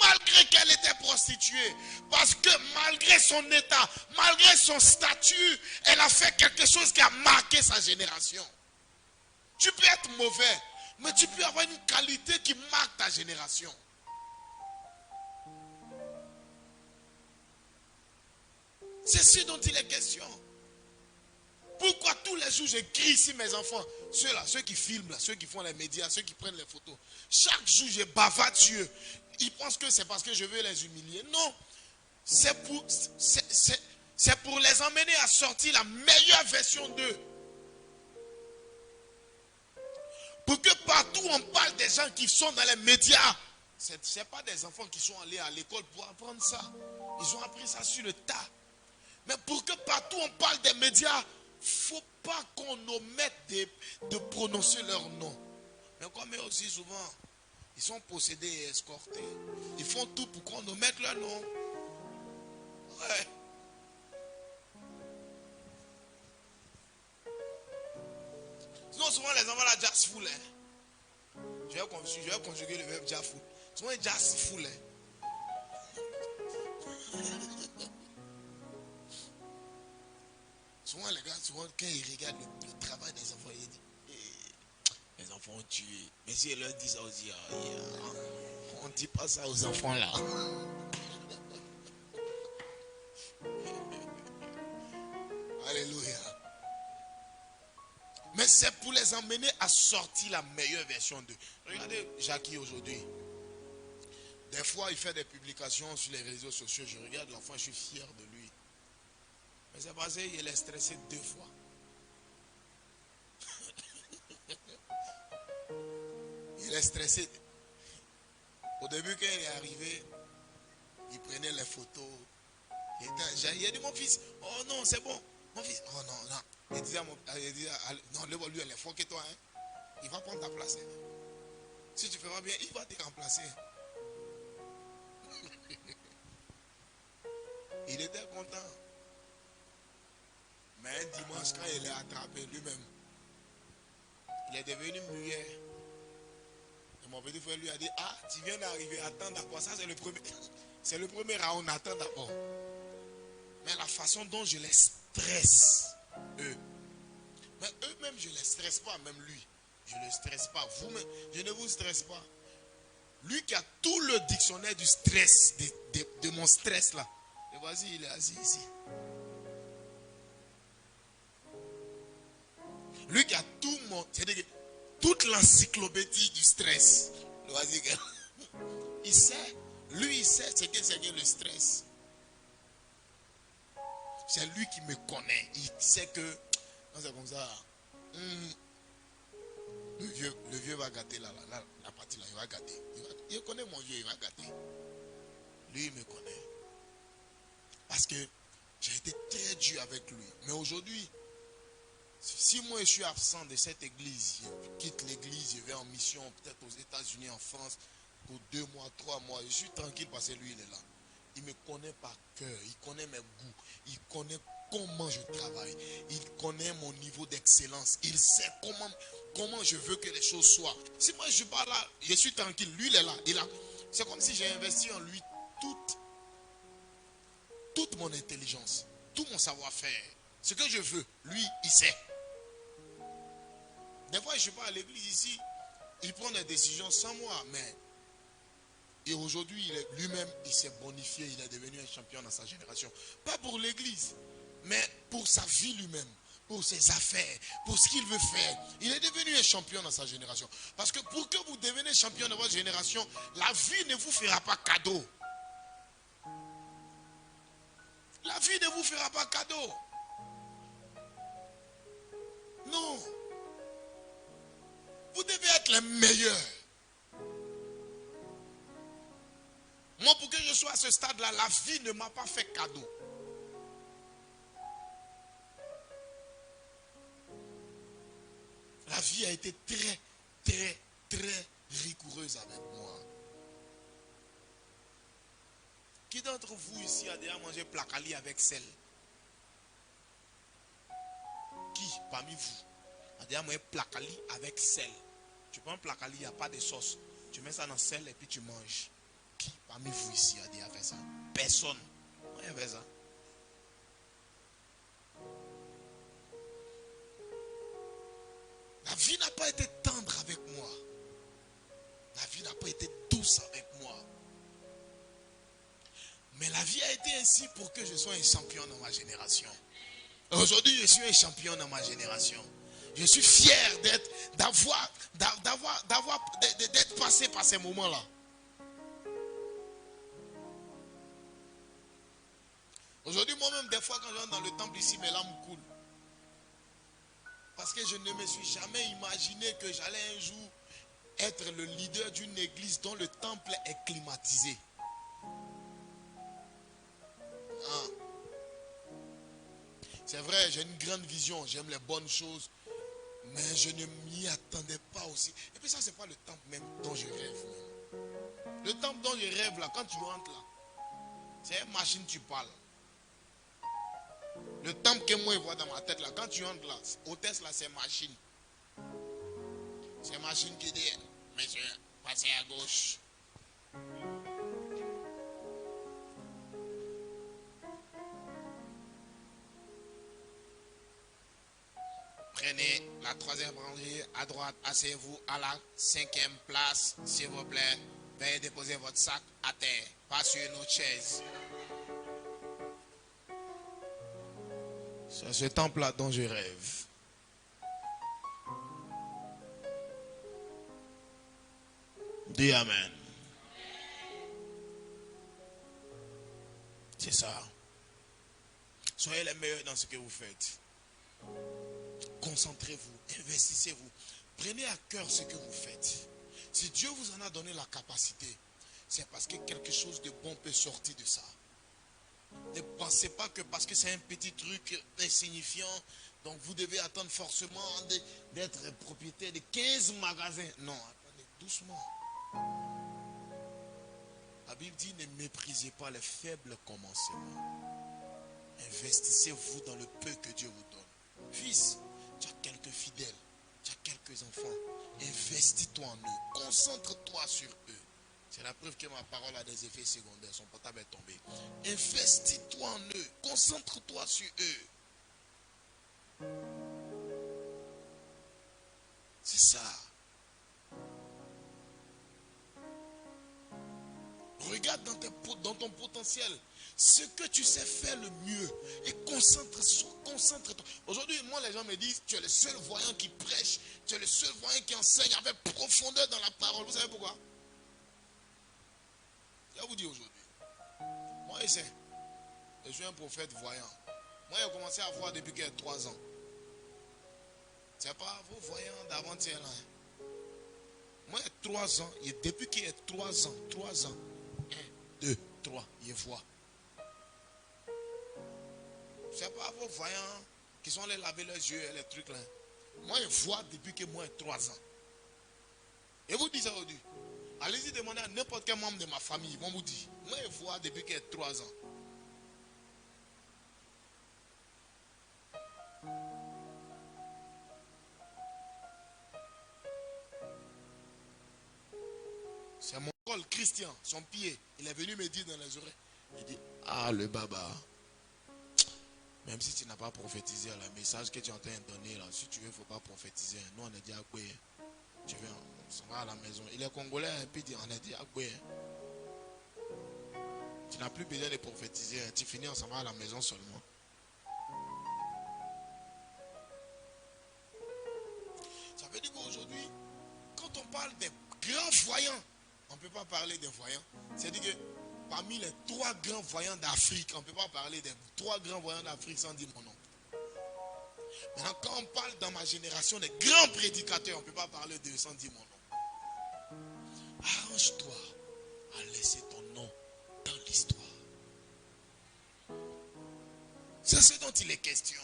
Malgré qu'elle était prostituée, parce que malgré son état, malgré son statut, elle a fait quelque chose qui a marqué sa génération. Tu peux être mauvais, mais tu peux avoir une qualité qui marque ta génération. C'est ce dont il est question. jour, j'écris ici mes enfants. Ceux-là, ceux qui filment, là, ceux qui font les médias, ceux qui prennent les photos. Chaque jour, je bavarde sur eux. Ils pensent que c'est parce que je veux les humilier. Non. C'est pour les emmener à sortir la meilleure version d'eux. Pour que partout on parle des gens qui sont dans les médias. Ce n'est pas des enfants qui sont allés à l'école pour apprendre ça. Ils ont appris ça sur le tas. Mais pour que partout on parle des médias, il ne faut pas qu'on omette de prononcer leur nom. Mais comme eux aussi souvent, ils sont possédés et escortés. Ils font tout pour qu'on omette leur nom. Ouais. Sinon souvent les enfants là jazz full. Je vais conjuguer le verbe jazz full. Souvent ils jazz full. Souvent les gars, quand ils regardent le travail des enfants, ils disent les enfants ont tué. Mais si ils leur disent ça aussi, on ne dit pas ça aux enfants là. Alléluia. Mais c'est pour les emmener à sortir la meilleure version d'eux. Regardez Jackie aujourd'hui. Des fois, il fait des publications sur les réseaux sociaux. Je regarde l'enfant, je suis fier de lui. Mais c'est parce qu'il est stressé 2 fois. Il est stressé. Au début, quand il est arrivé, il prenait les photos. Il a dit, mon fils, oh non, c'est bon. Mon fils, oh non, non. Il disait, non, lui, elle est fort que toi. Hein. Il va prendre ta place. Hein. Si tu feras bien, il va te remplacer. Il était content. Mais un dimanche, quand il est attrapé lui-même, il est devenu muet. Et mon petit frère lui a dit, ah, tu viens d'arriver, attends d'abord. Ça, c'est le premier round, attends d'abord. Mais la façon dont je les stresse, eux. Mais eux-mêmes, je ne les stresse pas, même lui. Je ne le stresse pas. Vous-même, je ne vous stresse pas. Lui qui a tout le dictionnaire du stress, de mon stress là. Et vas-y, il est assis ici. Lui qui a tout mon, c'est-à-dire toute l'encyclopédie du stress. Vas-y, il sait. Lui, il sait ce que c'est que le stress. C'est lui qui me connaît. Il sait que, quand c'est comme ça, le vieux va gâter la partie là, il va gâter. Il connaît mon vieux, il va gâter. Lui, il me connaît. Parce que j'ai été très dur avec lui. Mais aujourd'hui, si moi je suis absent de cette église, je quitte l'église, je vais en mission, peut-être aux États-Unis, en France, pour 2 mois, 3 mois, je suis tranquille parce que lui, il est là. Il me connaît par cœur, il connaît mes goûts, il connaît comment je travaille, il connaît mon niveau d'excellence, il sait comment je veux que les choses soient. Si moi je suis pas là, je suis tranquille, lui il est là, c'est comme si j'ai investi en lui toute mon intelligence, tout mon savoir-faire, ce que je veux, lui il sait. Des fois je ne suis pas à l'église ici, il prend des décisions sans moi, mais et aujourd'hui, lui-même, il s'est bonifié, il est devenu un champion dans sa génération. Pas pour l'église, mais pour sa vie lui-même, pour ses affaires, pour ce qu'il veut faire. Il est devenu un champion dans sa génération. Parce que pour que vous deveniez champion dans votre génération, la vie ne vous fera pas cadeau. La vie ne vous fera pas cadeau. Non. Vous devez être les meilleurs. Moi, pour que je sois à ce stade-là, la vie ne m'a pas fait cadeau. La vie a été très, très, très rigoureuse avec moi. Qui d'entre vous ici a déjà mangé placali avec sel? Qui parmi vous a déjà mangé placali avec sel? Tu prends placali, il n'y a pas de sauce. Tu mets ça dans le sel et puis tu manges. Qui parmi vous ici a déjà fait ça? Personne. On a fait ça. La vie n'a pas été tendre avec moi. La vie n'a pas été douce avec moi. Mais la vie a été ainsi pour que je sois un champion dans ma génération. Aujourd'hui, je suis un champion dans ma génération. Je suis fier d'être passé par ces moments-là. Aujourd'hui, moi-même, des fois, quand j'entre dans le temple ici, mes larmes coulent. Parce que je ne me suis jamais imaginé que j'allais un jour être le leader d'une église dont le temple est climatisé. Ah. C'est vrai, j'ai une grande vision, j'aime les bonnes choses, mais je ne m'y attendais pas aussi. Et puis ça, c'est pas le temple même dont je rêve. Même. Le temple dont je rêve là, quand tu rentres là, c'est une machine tu parles. Le temple que moi je vois dans ma tête là, quand tu entres là, hôtesse là, c'est machine. C'est machine qui dit, monsieur, passez à gauche. Prenez la 3e rangée à droite, asseyez-vous à la 5e place, s'il vous plaît. Veuillez déposer votre sac à terre, pas sur une autre chaise. C'est ce temple-là dont je rêve. Dis Amen. C'est ça. Soyez les meilleurs dans ce que vous faites. Concentrez-vous, investissez-vous. Prenez à cœur ce que vous faites. Si Dieu vous en a donné la capacité, c'est parce que quelque chose de bon peut sortir de ça. Ne pensez pas que parce que c'est un petit truc insignifiant, donc vous devez attendre forcément d'être propriétaire de 15 magasins. Non, attendez, doucement. La Bible dit, ne méprisez pas les faibles commencements. Investissez-vous dans le peu que Dieu vous donne. Fils, tu as quelques fidèles, tu as quelques enfants. Investis-toi en eux. Concentre-toi sur eux. C'est la preuve que ma parole a des effets secondaires. Son portable est tombé. Investis-toi en eux. Concentre-toi sur eux. C'est ça. Regarde dans ton potentiel ce que tu sais faire le mieux et concentre-toi. Aujourd'hui, moi, les gens me disent, tu es le seul voyant qui prêche, tu es le seul voyant qui enseigne avec profondeur dans la parole. Vous savez pourquoi? Je vais vous dire aujourd'hui. Moi, je suis un prophète voyant. Moi, j'ai commencé à voir depuis qu'il y a 3 ans. C'est pas vos voyants d'avant-hier là. Moi, il y a 3 ans, et depuis qu'il y a 3 ans, 1, 2, 3, je vois. C'est pas vos voyants qui sont allés laver leurs yeux et les trucs là. Moi, je vois depuis que moi, j'ai 3 ans. Et vous dites ça aujourd'hui. Allez-y demander à n'importe quel membre de ma famille. Ils vont vous dire. Moi, je vois depuis que j'ai 3 ans. C'est mon col Christian, son pied. Il est venu me dire dans les oreilles. Il dit, ah le baba. Même si tu n'as pas prophétisé, le message que tu es en train de donner là, si tu veux, il ne faut pas prophétiser. Nous, on a dit à quoi? Tu veux, on s'en va à la maison. Il est congolais, et puis on a dit à quoi? Tu n'as plus besoin de prophétiser. Tu finis, on s'en va à la maison seulement. Ça veut dire qu'aujourd'hui, quand on parle des grands voyants, on ne peut pas parler des voyants. C'est-à-dire que parmi les 3 grands voyants d'Afrique, on ne peut pas parler des 3 grands voyants d'Afrique sans dire mon nom. Maintenant, quand on parle dans ma génération des grands prédicateurs, on ne peut pas parler d'eux sans dire mon nom. Arrange-toi à laisser ton nom dans l'histoire. C'est ce dont il est question.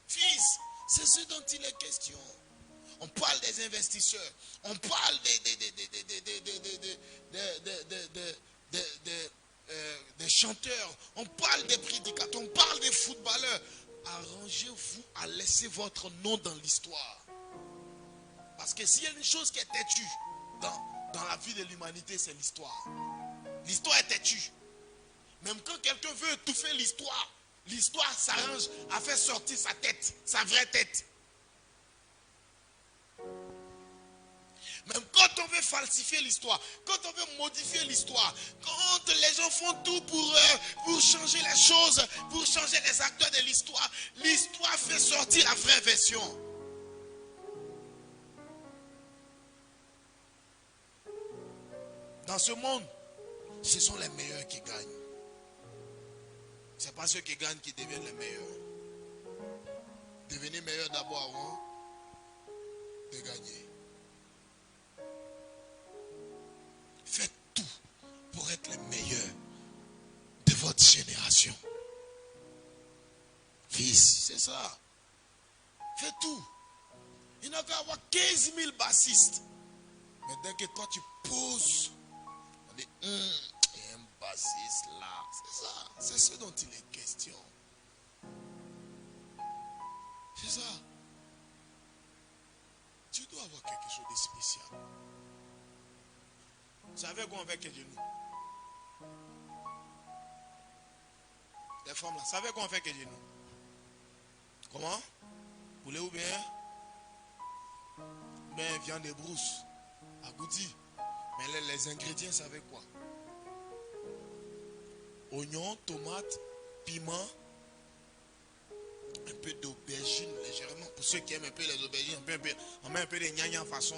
Fils, c'est ce dont il est question. On parle des investisseurs. On parle des chanteurs. On parle des prédicateurs. On parle des footballeurs. Arrangez-vous à laisser votre nom dans l'histoire. Parce que s'il y a une chose qui est têtue dans la vie de l'humanité, c'est l'histoire. L'histoire est têtue. Même quand quelqu'un veut étouffer l'histoire, l'histoire s'arrange à faire sortir sa tête, sa vraie tête. Même quand on veut falsifier l'histoire, quand on veut modifier l'histoire, quand les gens font tout pour changer les choses, pour changer les acteurs de l'histoire, l'histoire fait sortir la vraie version. Dans ce monde, ce sont les meilleurs qui gagnent. Ce n'est pas ceux qui gagnent qui deviennent les meilleurs. Devenez meilleur d'abord avant de gagner. Faites tout pour être les meilleurs de votre génération. Fils, c'est ça. Faites tout. Il n'a qu'à avoir 15 000 bassistes. Mais dès que toi tu poses, on dit, il y a un bassiste là. C'est ça. C'est ce dont il est question. C'est ça. Tu dois avoir quelque chose de spécial. Vous savez quoi on fait que genoux? Les femmes là, vous savez quoi on fait que genoux? Comment? Poulet ou bien? Ben viande de brousse. Agouti. Mais les ingrédients, vous savez quoi? Oignon, tomate, piment, un peu d'aubergine légèrement. Pour ceux qui aiment un peu les aubergines, on met un peu de gnagna en façon.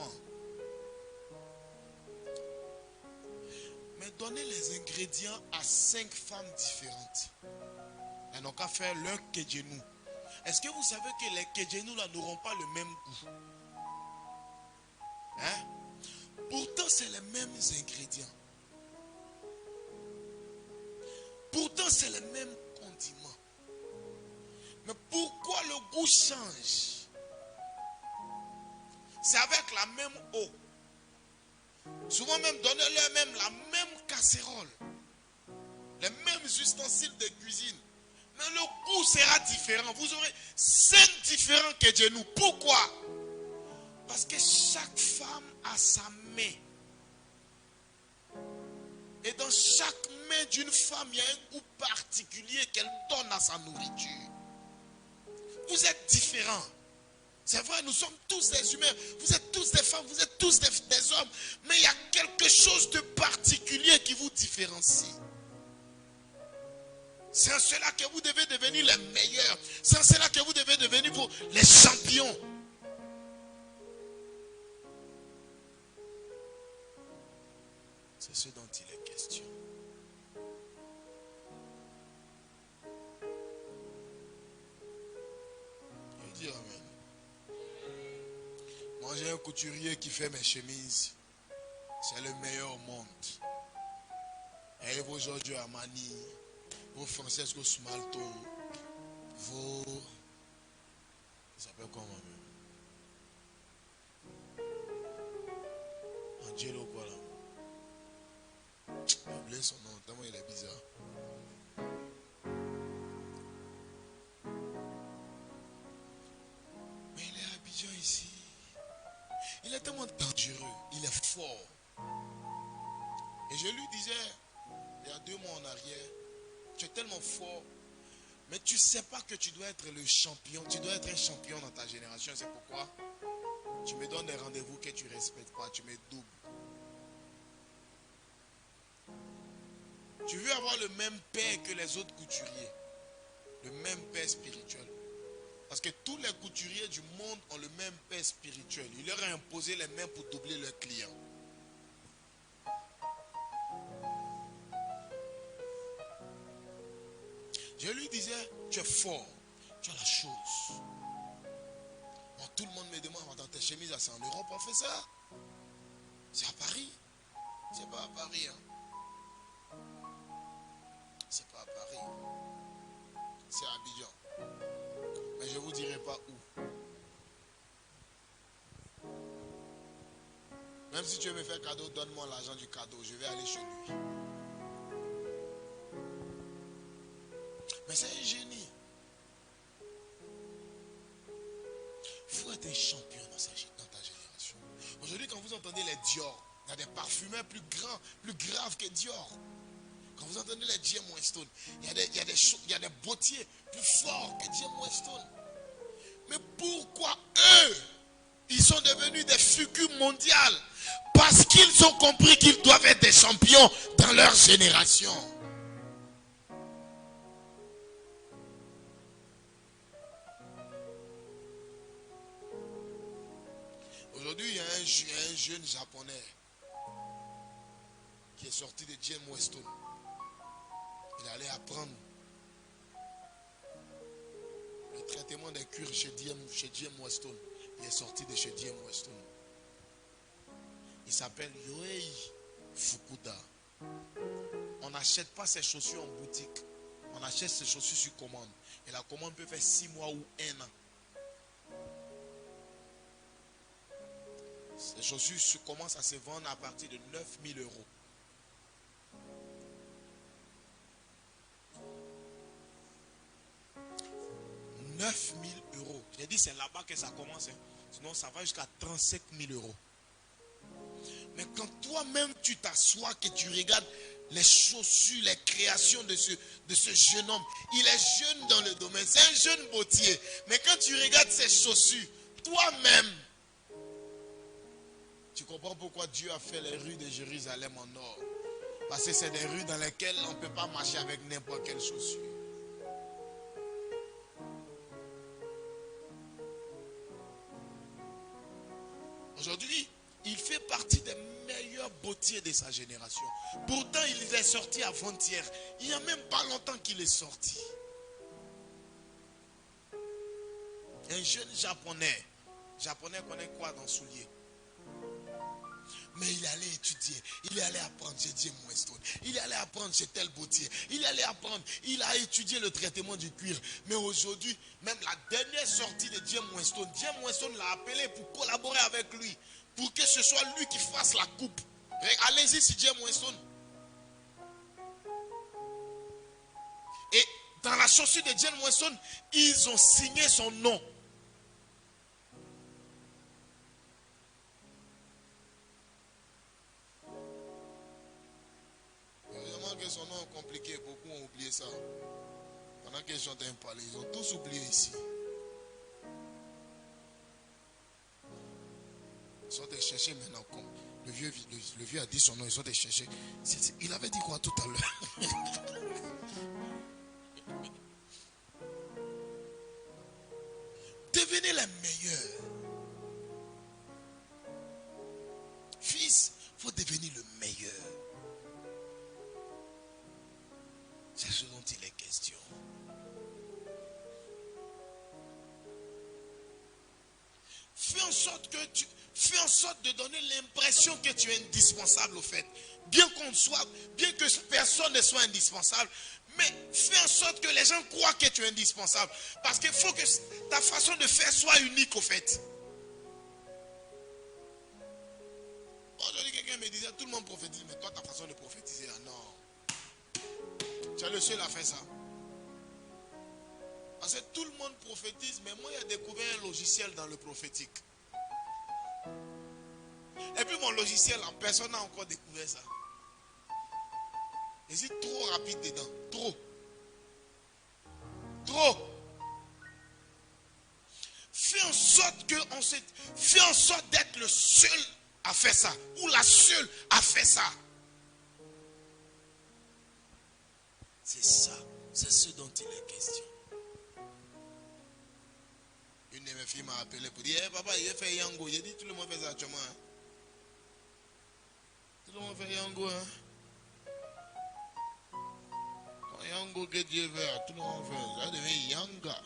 Mais donnez les ingrédients à 5 femmes différentes. Elles n'ont qu'à faire leur kedjenou. Est-ce que vous savez que les kedjenou là n'auront pas le même goût? Hein? Pourtant, c'est les mêmes ingrédients. Pourtant, c'est les mêmes condiments. Mais pourquoi le goût change? C'est avec la même eau. Souvent même, donnez-leur même la même casserole. Les mêmes ustensiles de cuisine. Mais le goût sera différent. Vous aurez 5 différents kedjenou. Pourquoi? Parce que chaque femme a sa main. Et dans chaque main d'une femme, il y a un goût particulier qu'elle donne à sa nourriture. Vous êtes différents. C'est vrai, nous sommes tous des humains. Vous êtes tous des femmes, vous êtes tous des hommes. Mais il y a quelque chose de particulier qui vous différencie. C'est en cela que vous devez devenir les meilleurs. C'est en cela que vous devez devenir les champions. C'est ce dont il est question. Je dis amen. Moi j'ai un couturier qui fait mes chemises. C'est le meilleur au monde. Et vos Giorgio Armani, vos Francesco Smalto, vos... Ça s'appelle comment même? Angelo quoi là? J'ai oublié son nom, tellement il est bizarre. Mais il est à Abidjan ici. Il est tellement dangereux, il est fort. Et je lui disais, il y a 2 mois en arrière, tu es tellement fort, mais tu ne sais pas que tu dois être le champion. Tu dois être un champion dans ta génération. C'est pourquoi tu me donnes des rendez-vous que tu ne respectes pas, tu me doubles. Tu veux avoir le même père que les autres couturiers. Le même père spirituel. Parce que tous les couturiers du monde ont le même père spirituel. Il leur a imposé les mains pour doubler leurs clients. Je lui disais, tu es fort. Tu as la chose. Bon, tout le monde me demande, dans tes chemises, c'est en Europe, on fait ça. C'est à Paris. C'est pas à Paris. Hein. C'est pas à Paris. C'est à Abidjan. Mais je ne vous dirai pas où. Même si tu veux me faire cadeau, donne-moi l'argent du cadeau. Je vais aller chez lui. Mais c'est un génie. Il faut être un champion dans ta génération. Aujourd'hui, quand vous entendez les Dior, il y a des parfumeurs plus grands, plus graves que Dior. Quand vous entendez les J.M. Weston, il y a des bottiers plus forts que J.M. Weston. Mais pourquoi eux, ils sont devenus des figures mondiales? Parce qu'ils ont compris qu'ils doivent être des champions dans leur génération. Aujourd'hui, il y a un jeune japonais qui est sorti de James Weston. Il allait apprendre le traitement des cuirs chez James Weston. Il est sorti de chez James Weston. Il s'appelle Yohei Fukuda. On n'achète pas ses chaussures en boutique. On achète ses chaussures sur commande. Et la commande peut faire 6 mois ou 1 an. Ces chaussures commencent à se vendre à partir de 9 000 euros. « 9 000 euros. J'ai dit c'est là-bas que ça commence. Hein. Sinon ça va jusqu'à 35 000 euros. Mais quand toi-même tu t'assois, que tu regardes les chaussures, les créations de ce jeune homme. Il est jeune dans le domaine. C'est un jeune bottier. Mais quand tu regardes ses chaussures, toi-même, tu comprends pourquoi Dieu a fait les rues de Jérusalem en or. Parce que c'est des rues dans lesquelles on ne peut pas marcher avec n'importe quelle chaussure. Aujourd'hui, il fait partie des meilleurs bottiers de sa génération. Pourtant, il est sorti avant-hier. Il n'y a même pas longtemps qu'il est sorti. Un jeune japonais. Japonais connaît quoi dans souliers? Mais il allait étudier, il allait apprendre chez James Weston, il allait apprendre chez tel bottier, il allait apprendre, il a étudié le traitement du cuir. Mais aujourd'hui, même la dernière sortie de James Weston l'a appelé pour collaborer avec lui, pour que ce soit lui qui fasse la coupe. Allez-y sur James Weston. Et dans la chaussure de James Weston, ils ont signé son nom. Que son nom est compliqué, beaucoup ont oublié ça. Pendant que les gens t'aiment parler, ils ont tous oublié ici. Ils sont allés chercher maintenant. Le vieux a dit son nom, ils sont allés chercher. Il avait dit quoi tout à l'heure? Devenez les meilleurs. Fils, il faut devenir le meilleur. C'est ce dont il est question. Fais en sorte de donner l'impression que tu es indispensable au fait. Bien que personne ne soit indispensable, mais fais en sorte que les gens croient que tu es indispensable. Parce qu'il faut que ta façon de faire soit unique au fait. Aujourd'hui, quelqu'un me disait, tout le monde prophétise, mais toi ta façon de prophétiser, ah non. Tu es le seul à faire ça. Parce que tout le monde prophétise, mais moi, j'ai découvert un logiciel dans le prophétique. Et puis mon logiciel, personne n'a encore découvert ça. Je suis trop rapide dedans. Trop. Fais en sorte d'être le seul à faire ça. Ou la seule à faire ça. C'est ça, c'est ce dont il est question. Une de mes filles m'a appelé pour dire, hey, papa, il a fait Yango. J'ai dit, tout le monde fait ça actuellement. Hein? Tout le monde fait Yango. Hein? Quand Yango que Dieu veut, tout le monde fait. Ça devient Yanga.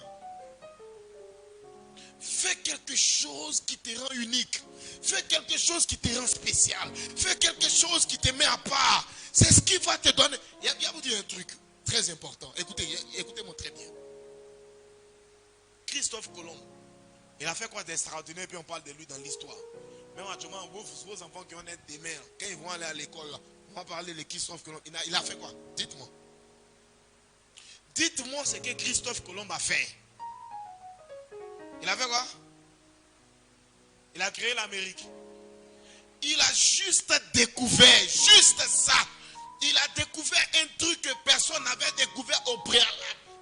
Fais quelque chose qui te rend unique. Fais quelque chose qui te rend spécial. Fais quelque chose qui te met à part. C'est ce qui va te donner. Il y a vous dire un truc très important. Écoutez-moi très bien. Christophe Colomb, il a fait quoi d'extraordinaire, puis on parle de lui dans l'histoire. Même actuellement, vos enfants qui vont être des mères, quand ils vont aller à l'école, là, on va parler de Christophe Colomb. Il a fait quoi? Dites-moi. Dites-moi ce que Christophe Colomb a fait. Il a fait quoi? Il a créé l'Amérique. Il a juste découvert, juste ça. Il a découvert un truc que personne n'avait découvert au préalable.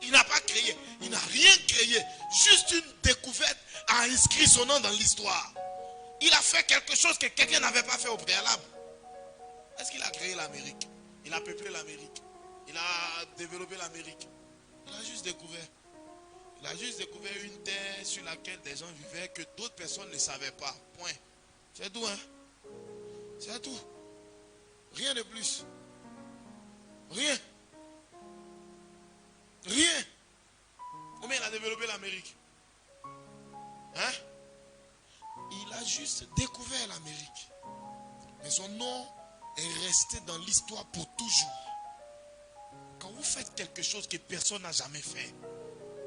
Il n'a pas créé. Il n'a rien créé. Juste une découverte a inscrit son nom dans l'histoire. Il a fait quelque chose que quelqu'un n'avait pas fait au préalable. Est-ce qu'il a créé l'Amérique? Il a peuplé l'Amérique. Il a développé l'Amérique. Il a juste découvert. Il a juste découvert une terre sur laquelle des gens vivaient que d'autres personnes ne savaient pas. Point. C'est tout, hein? C'est tout. Rien de plus. Rien. Rien. Combien il a développé l'Amérique? Hein? Il a juste découvert l'Amérique. Mais son nom est resté dans l'histoire pour toujours. Quand vous faites quelque chose que personne n'a jamais fait,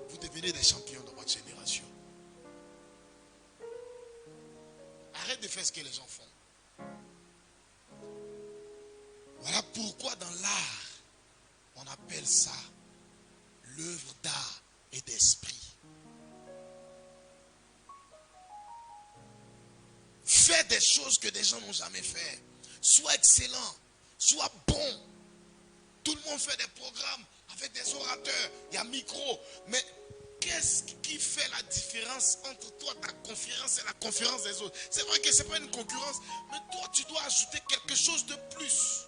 vous devenez des champions de votre génération. Arrête de faire ce que les gens font. Voilà pourquoi dans l'art, on appelle ça l'œuvre d'art et d'esprit. Fais des choses que des gens n'ont jamais fait. Sois excellent, sois bon. Tout le monde fait des programmes avec des orateurs, il y a micro. Mais qu'est-ce qui fait la différence entre toi, ta conférence et la conférence des autres? C'est vrai que ce n'est pas une concurrence, mais toi, tu dois ajouter quelque chose de plus.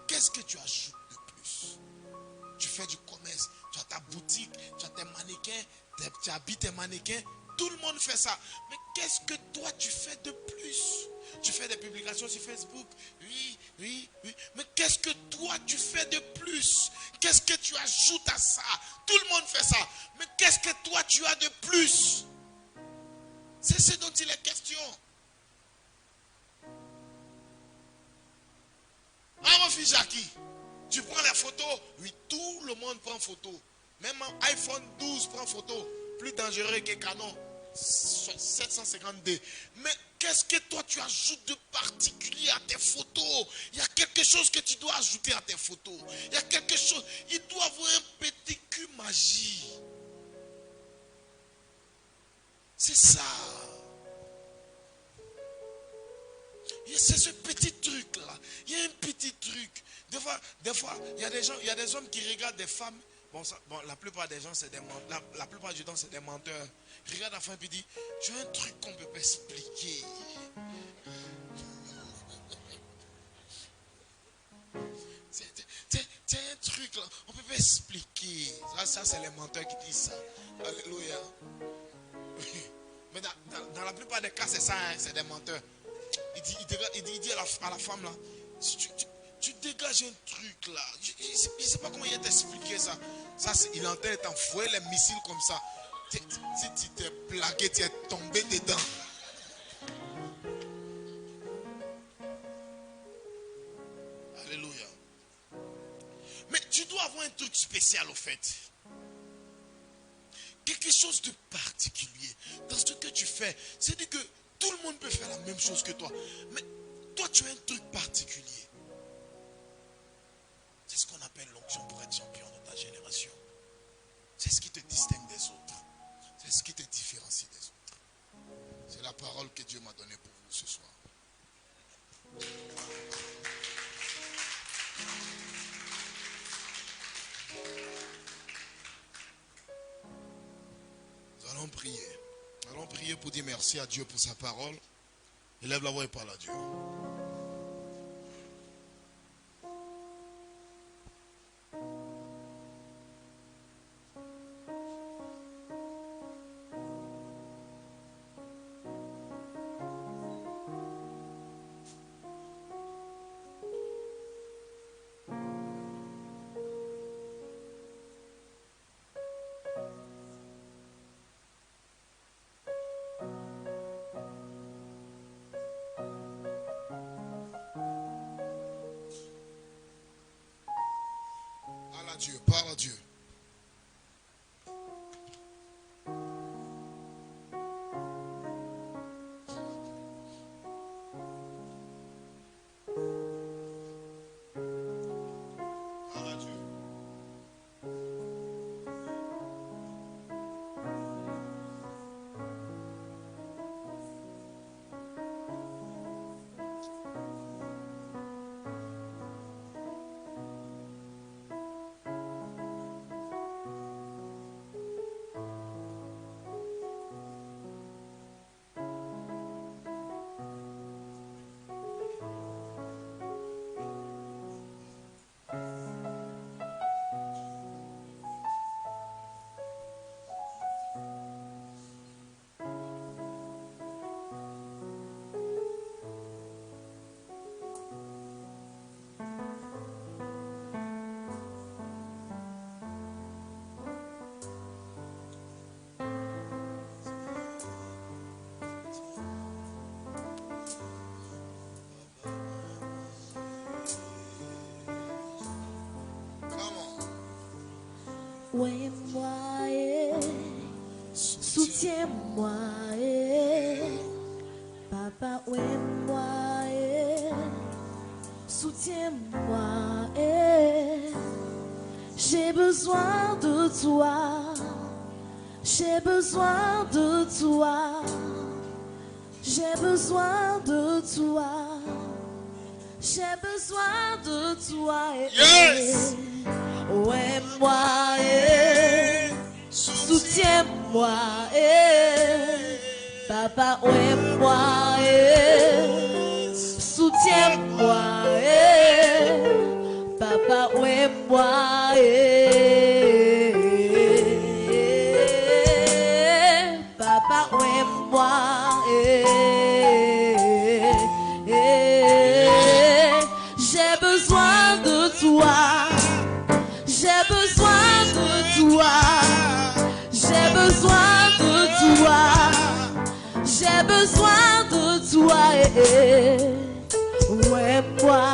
Qu'est-ce que tu ajoutes de plus? Tu fais du commerce, tu as ta boutique, tu as tes mannequins, tu habilles tes mannequins. Tout le monde fait ça. Mais qu'est-ce que toi tu fais de plus? Tu fais des publications sur Facebook. Oui. Mais qu'est-ce que toi tu fais de plus? Qu'est-ce que tu ajoutes à ça? Tout le monde fait ça. Mais qu'est-ce que toi tu as de plus? C'est ce dont il est question. Ah, mon fils Jackie, tu prends les photos. Oui, tout le monde prend photo. Même un iPhone 12 prend photo. Plus dangereux que Canon 750D. Mais qu'est-ce que toi tu ajoutes de particulier à tes photos? Il y a quelque chose que tu dois ajouter à tes photos. Il y a quelque chose. Il doit avoir un petit cul magie. C'est ça. C'est ce petit truc là. Il y a un petit truc. Des fois, il y a des hommes qui regardent des femmes. Bon, la plupart des gens, c'est des menteurs. La plupart du temps, c'est des menteurs. Ils regardent la femme et disent, j'ai un truc qu'on ne peut pas expliquer. C'est un truc là, on ne peut pas expliquer. Ça c'est les menteurs qui disent ça. Alléluia. Mais dans la plupart des cas, c'est ça, hein, c'est des menteurs. Il dit à la femme là, tu dégages un truc là. Je ne sais pas comment il a t'expliqué ça. Il est en train de t'envoyer les missiles comme ça. Si tu t'es plaqué, tu es tombé dedans. Alléluia. Mais tu dois avoir un truc spécial au fait. Quelque chose de particulier dans ce que tu fais. C'est-à-dire que tout le monde peut faire la même chose que toi. Mais toi, tu as un truc particulier. C'est ce qu'on appelle l'onction pour être champion de ta génération. C'est ce qui te distingue des autres. C'est ce qui te différencie des autres. C'est la parole que Dieu m'a donnée pour vous ce soir. Nous allons prier. Nous allons prier pour dire merci à Dieu pour sa parole. Élève la voix et parle à Dieu. Dieu, parle à Dieu. Parle à Dieu. Ouais, moi, soutiens-moi, papa, ouais, moi, soutiens-moi, j'ai besoin de toi, j'ai besoin de toi, j'ai besoin de toi, j'ai besoin de toi, Yes! ouais, moi, soutiens-moi, papa, ouais, moi, soutiens-moi, papa, ouais, moi, papa, ouais, moi, j'ai besoin de toi, j'ai besoin de toi, j'ai besoin de toi, j'ai besoin de toi, ouais, moi,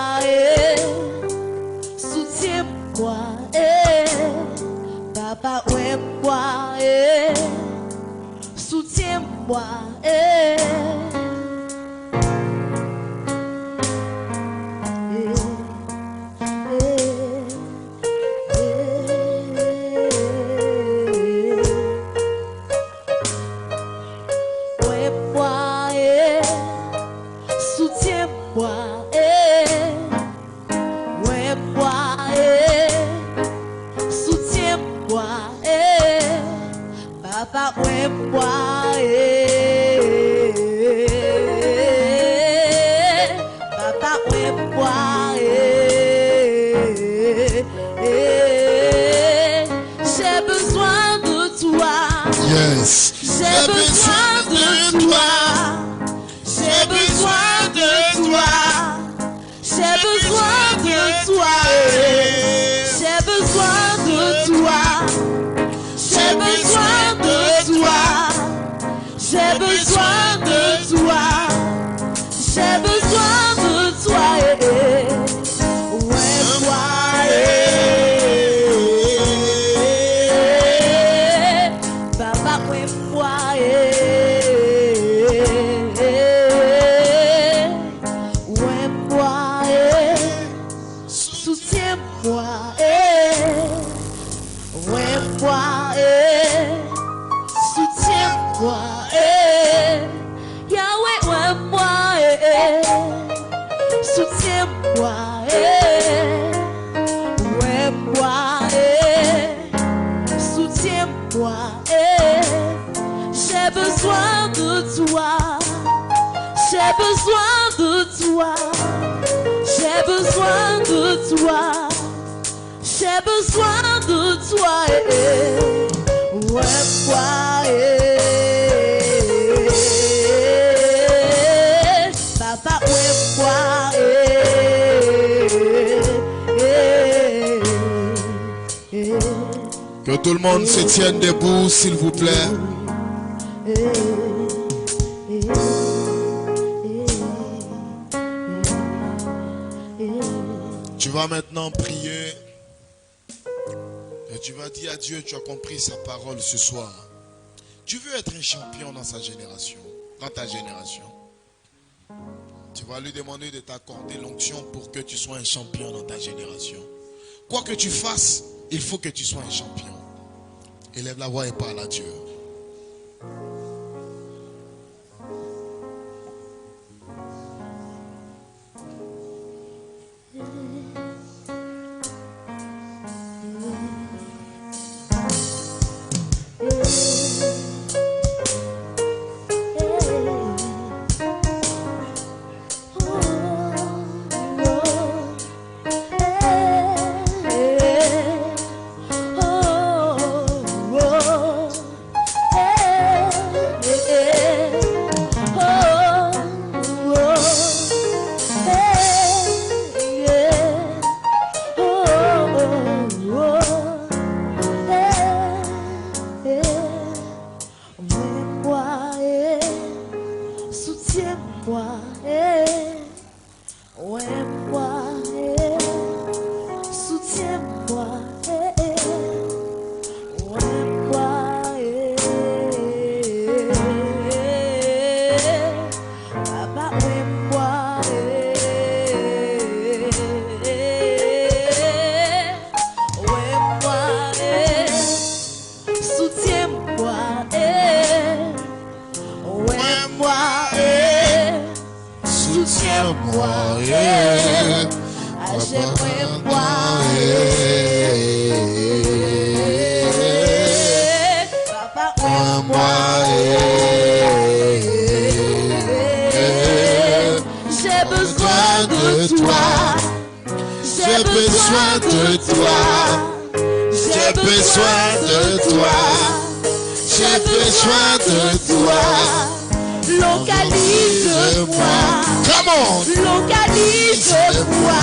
soutiens-moi, papa, ouais, moi, soutiens-moi, ouais, moi, soutiens-moi, ouais, moi, soutiens-moi, papa, ouais, moi, papa, ouais, moi, j'ai besoin de toi. Yes. J'ai besoin de toi, j'ai besoin de toi, j'ai besoin de toi, j'ai besoin de toi, j'ai besoin de toi, j'ai besoin de toi, j'ai besoin de toi, ouais, moi, papa, ouais, moi, ouais, moi, soutiens-moi, ouais, moi, soutiens-moi, Yahweh, ouais, moi, soutiens-moi, ouais, moi, soutiens-moi, j'ai besoin de toi, j'ai besoin de toi, j'ai besoin de toi, j'ai besoin de toi, ouais, moi, papa, ouais, moi, Que tout le monde se tienne debout, s'il vous plaît. Tu vas maintenant prier et tu vas dire à Dieu, tu as compris sa parole ce soir. Tu veux être un champion dans sa génération, dans ta génération. Tu vas lui demander de t'accorder l'onction pour que tu sois un champion dans ta génération. Quoi que tu fasses, il faut que tu sois un champion. Élève la voix et parle à Dieu. J'ai besoin de toi. J'ai besoin de toi. J'ai besoin de toi. J'ai besoin de toi. Localise-moi. Come on. Localise-moi.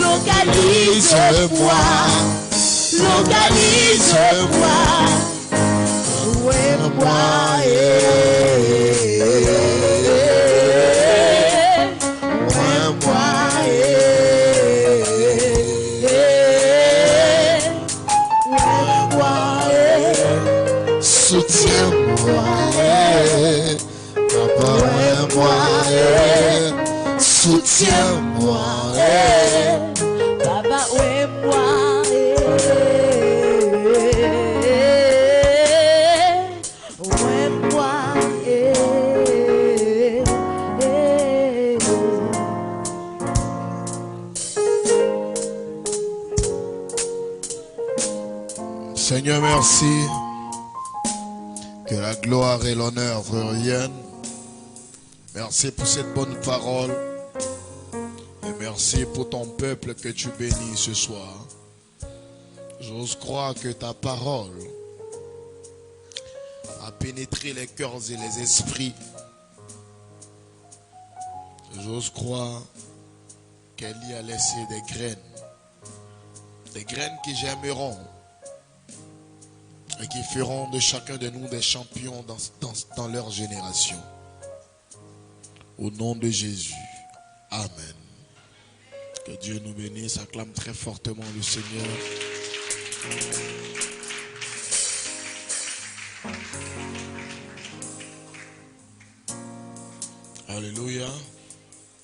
Localise-moi. Localise-moi. Soutiens-moi, papa, moi, soutiens-moi, Papa, ouais, moi, Seigneur, merci. Que la gloire et l'honneur reviennent. Merci pour cette bonne parole. Et merci pour ton peuple que tu bénis ce soir. J'ose croire que ta parole a pénétré les cœurs et les esprits. J'ose croire qu'elle y a laissé des graines qui germeront et qui feront de chacun de nous des champions dans leur génération. Au nom de Jésus. Amen. Que Dieu nous bénisse. Acclame très fortement le Seigneur. Alléluia.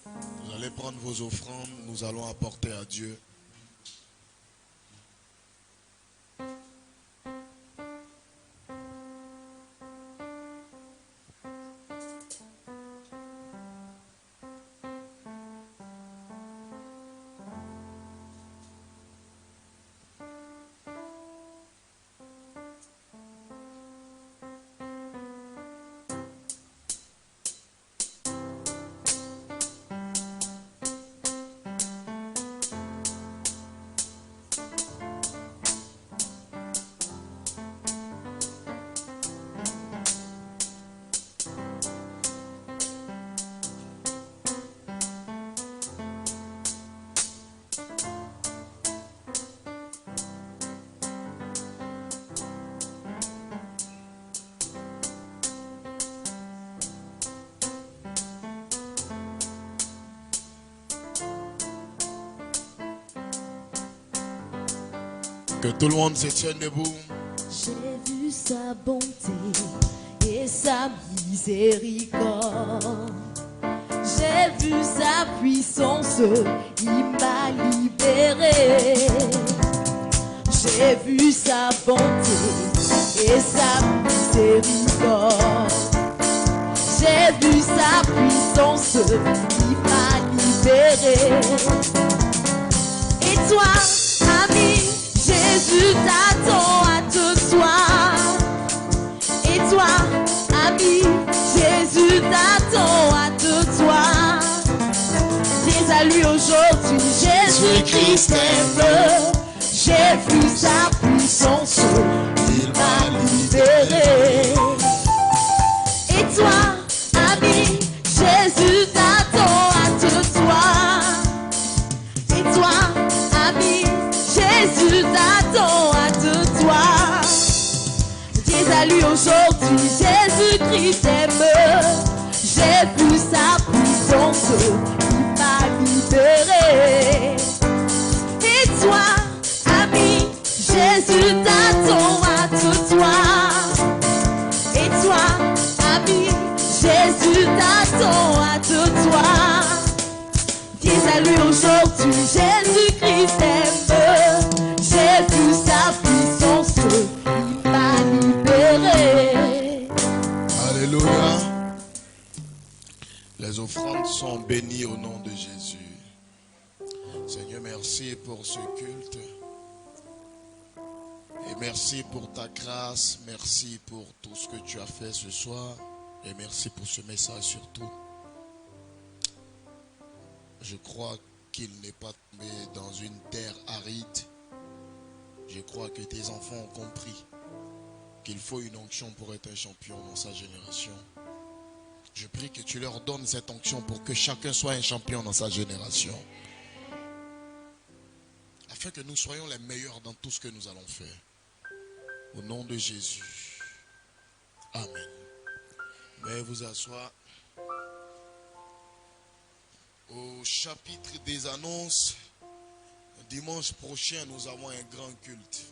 Vous allez prendre vos offrandes. Nous allons apporter à Dieu. Que tout le monde se tienne debout. J'ai vu sa bonté et sa miséricorde. J'ai vu sa puissance, il m'a libéré. J'ai vu sa bonté et sa miséricorde. J'ai vu sa puissance, il m'a libéré. Et toi, ami, Jésus t'attend à te soir. Et toi, ami, Jésus t'attend à te soir. Dis à lui aujourd'hui, Jésus-Christ t'aime. J'ai vu sa puissance, il m'a libéré. Et toi, ami, Jésus t'attend à te soir. Et toi, ami, Jésus t'attend à te toi. Dis à lui aujourd'hui, Jésus-Christ t'aime. J'ai vu sa puissance, il m'a libéré. Et toi, ami, Jésus t'attend à te toi. Et toi, ami, Jésus t'attend à te toi. Dis à lui aujourd'hui, Jésus-Christ t'aime. J'ai vu sa puissance, il m'a libéré. Alléluia. Les offrandes sont bénies au nom de Jésus. Seigneur, merci pour ce culte. Et merci pour ta grâce. Merci pour tout ce que tu as fait ce soir. Et merci pour ce message surtout. Je crois qu'il n'est pas tombé dans une terre aride. Je crois que tes enfants ont compris qu'il faut une onction pour être un champion dans sa génération. Je prie que tu leur donnes cette onction pour que chacun soit un champion dans sa génération. Afin que nous soyons les meilleurs dans tout ce que nous allons faire. Au nom de Jésus. Amen. Veuillez vous asseoir. Au chapitre des annonces, dimanche prochain, nous avons un grand culte.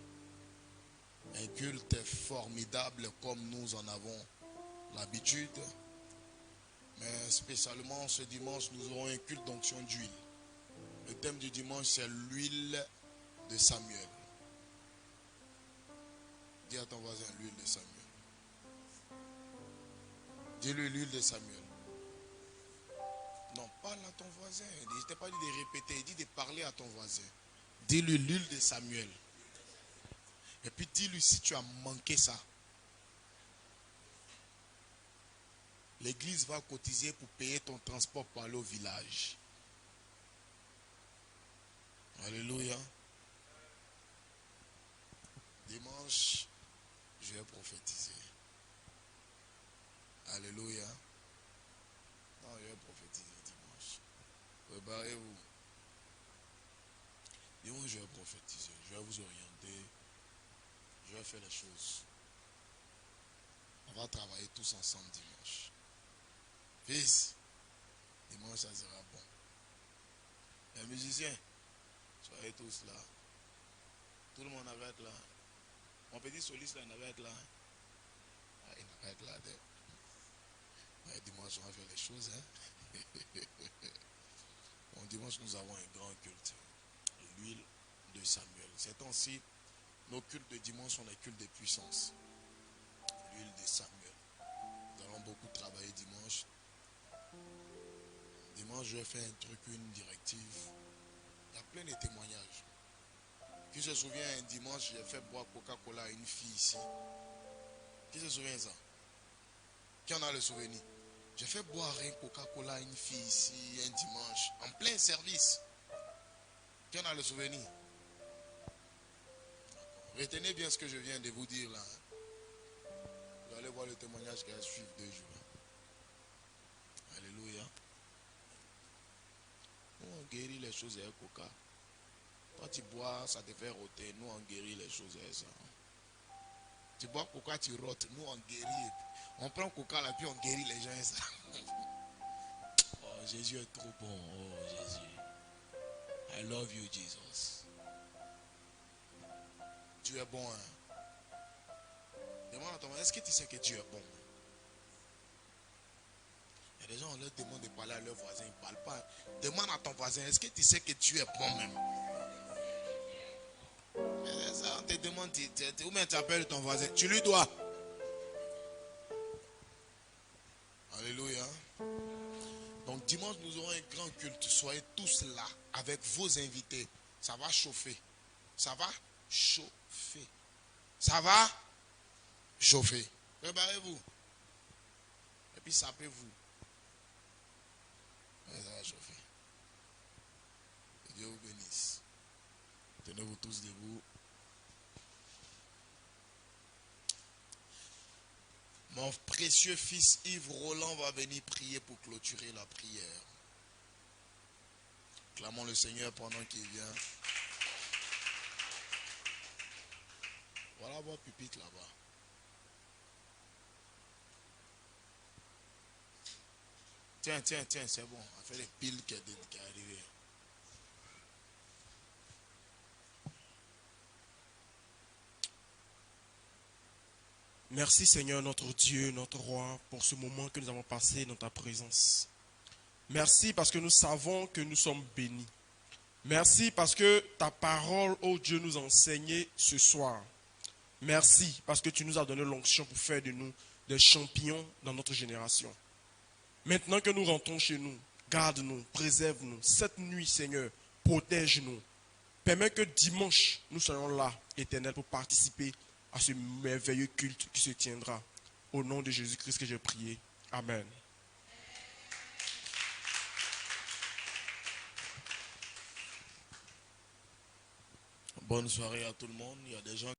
Un culte formidable comme nous en avons l'habitude. Mais spécialement ce dimanche, nous aurons un culte d'onction d'huile. Le thème du dimanche, c'est l'huile de Samuel. Dis à ton voisin l'huile de Samuel. Dis-lui l'huile de Samuel. Non, parle à ton voisin. Je t'ai pas dit de répéter, il dit de parler à ton voisin. Dis-lui l'huile de Samuel. Et puis dis-lui si tu as manqué ça. L'église va cotiser pour payer ton transport pour aller au village. Alléluia. Dimanche, je vais prophétiser. Alléluia. Non, je vais prophétiser dimanche. Préparez-vous. Dimanche, je vais prophétiser. Je vais vous orienter. Je vais faire les choses. On va travailler tous ensemble dimanche. Fils, dimanche, ça sera bon. Les musiciens, soyez tous là. Tout le monde va être là. Mon petit soliste là, il va être là. Ah, il va être là. Mais dimanche, on va faire les choses. Hein? Bon, dimanche, nous avons un grand culte. L'huile de Samuel. Ces temps-ci, nos cultes de dimanche sont des cultes de puissance. L'huile de Samuel. Nous allons beaucoup travailler dimanche. Dimanche, je vais faire un truc, une directive. Il y a plein de témoignages. Qui se souvient, un dimanche, j'ai fait boire Coca-Cola à une fille ici. Qui se souvient de ça? Qui en a le souvenir? J'ai fait boire un Coca-Cola à une fille ici un dimanche, en plein service. Qui en a le souvenir? Retenez bien ce que je viens de vous dire là. Vous allez voir le témoignage qui va suivre 2 jours. Alléluia. Nous on guérit les choses avec Coca. Toi tu bois, ça te fait roter. Nous on guérit les choses avec ça. Tu bois Coca, tu rotes. Nous on guérit. On prend Coca là, puis on guérit les gens avec ça. Oh, Jésus est trop bon. Oh, Jésus. I love you, Jesus. Tu es bon, hein? Demande à ton voisin, est-ce que tu sais que tu es bon? Il y a des gens, on leur demande de parler à leur voisin, ils ne parlent pas. Demande à ton voisin, est-ce que tu sais que tu es bon même? Mais ça, on te demande, ou bien tu appelles ton voisin, tu lui dois. Alléluia. Donc dimanche, nous aurons un grand culte. Soyez tous là avec vos invités. Ça va chauffer. Ça va chauffer. Ça va chauffer. Préparez-vous. Et puis sapez-vous. Ça va chauffer. Que Dieu vous bénisse. Tenez-vous tous debout. Mon précieux fils Yves Roland va venir prier pour clôturer la prière. Clamons le Seigneur pendant qu'il vient. Voilà votre pupitre là-bas. Tiens, c'est bon. On fait les piles qui est arrivé. Merci Seigneur notre Dieu, notre Roi, pour ce moment que nous avons passé dans ta présence. Merci parce que nous savons que nous sommes bénis. Merci parce que ta parole, ô Dieu, nous a enseigné ce soir. Merci parce que tu nous as donné l'onction pour faire de nous des champions dans notre génération. Maintenant que nous rentrons chez nous, garde-nous, préserve-nous. Cette nuit, Seigneur, protège-nous. Permets que dimanche, nous soyons là, Éternel, pour participer à ce merveilleux culte qui se tiendra. Au nom de Jésus-Christ que j'ai prié. Amen. Bonne soirée à tout le monde. Il y a des gens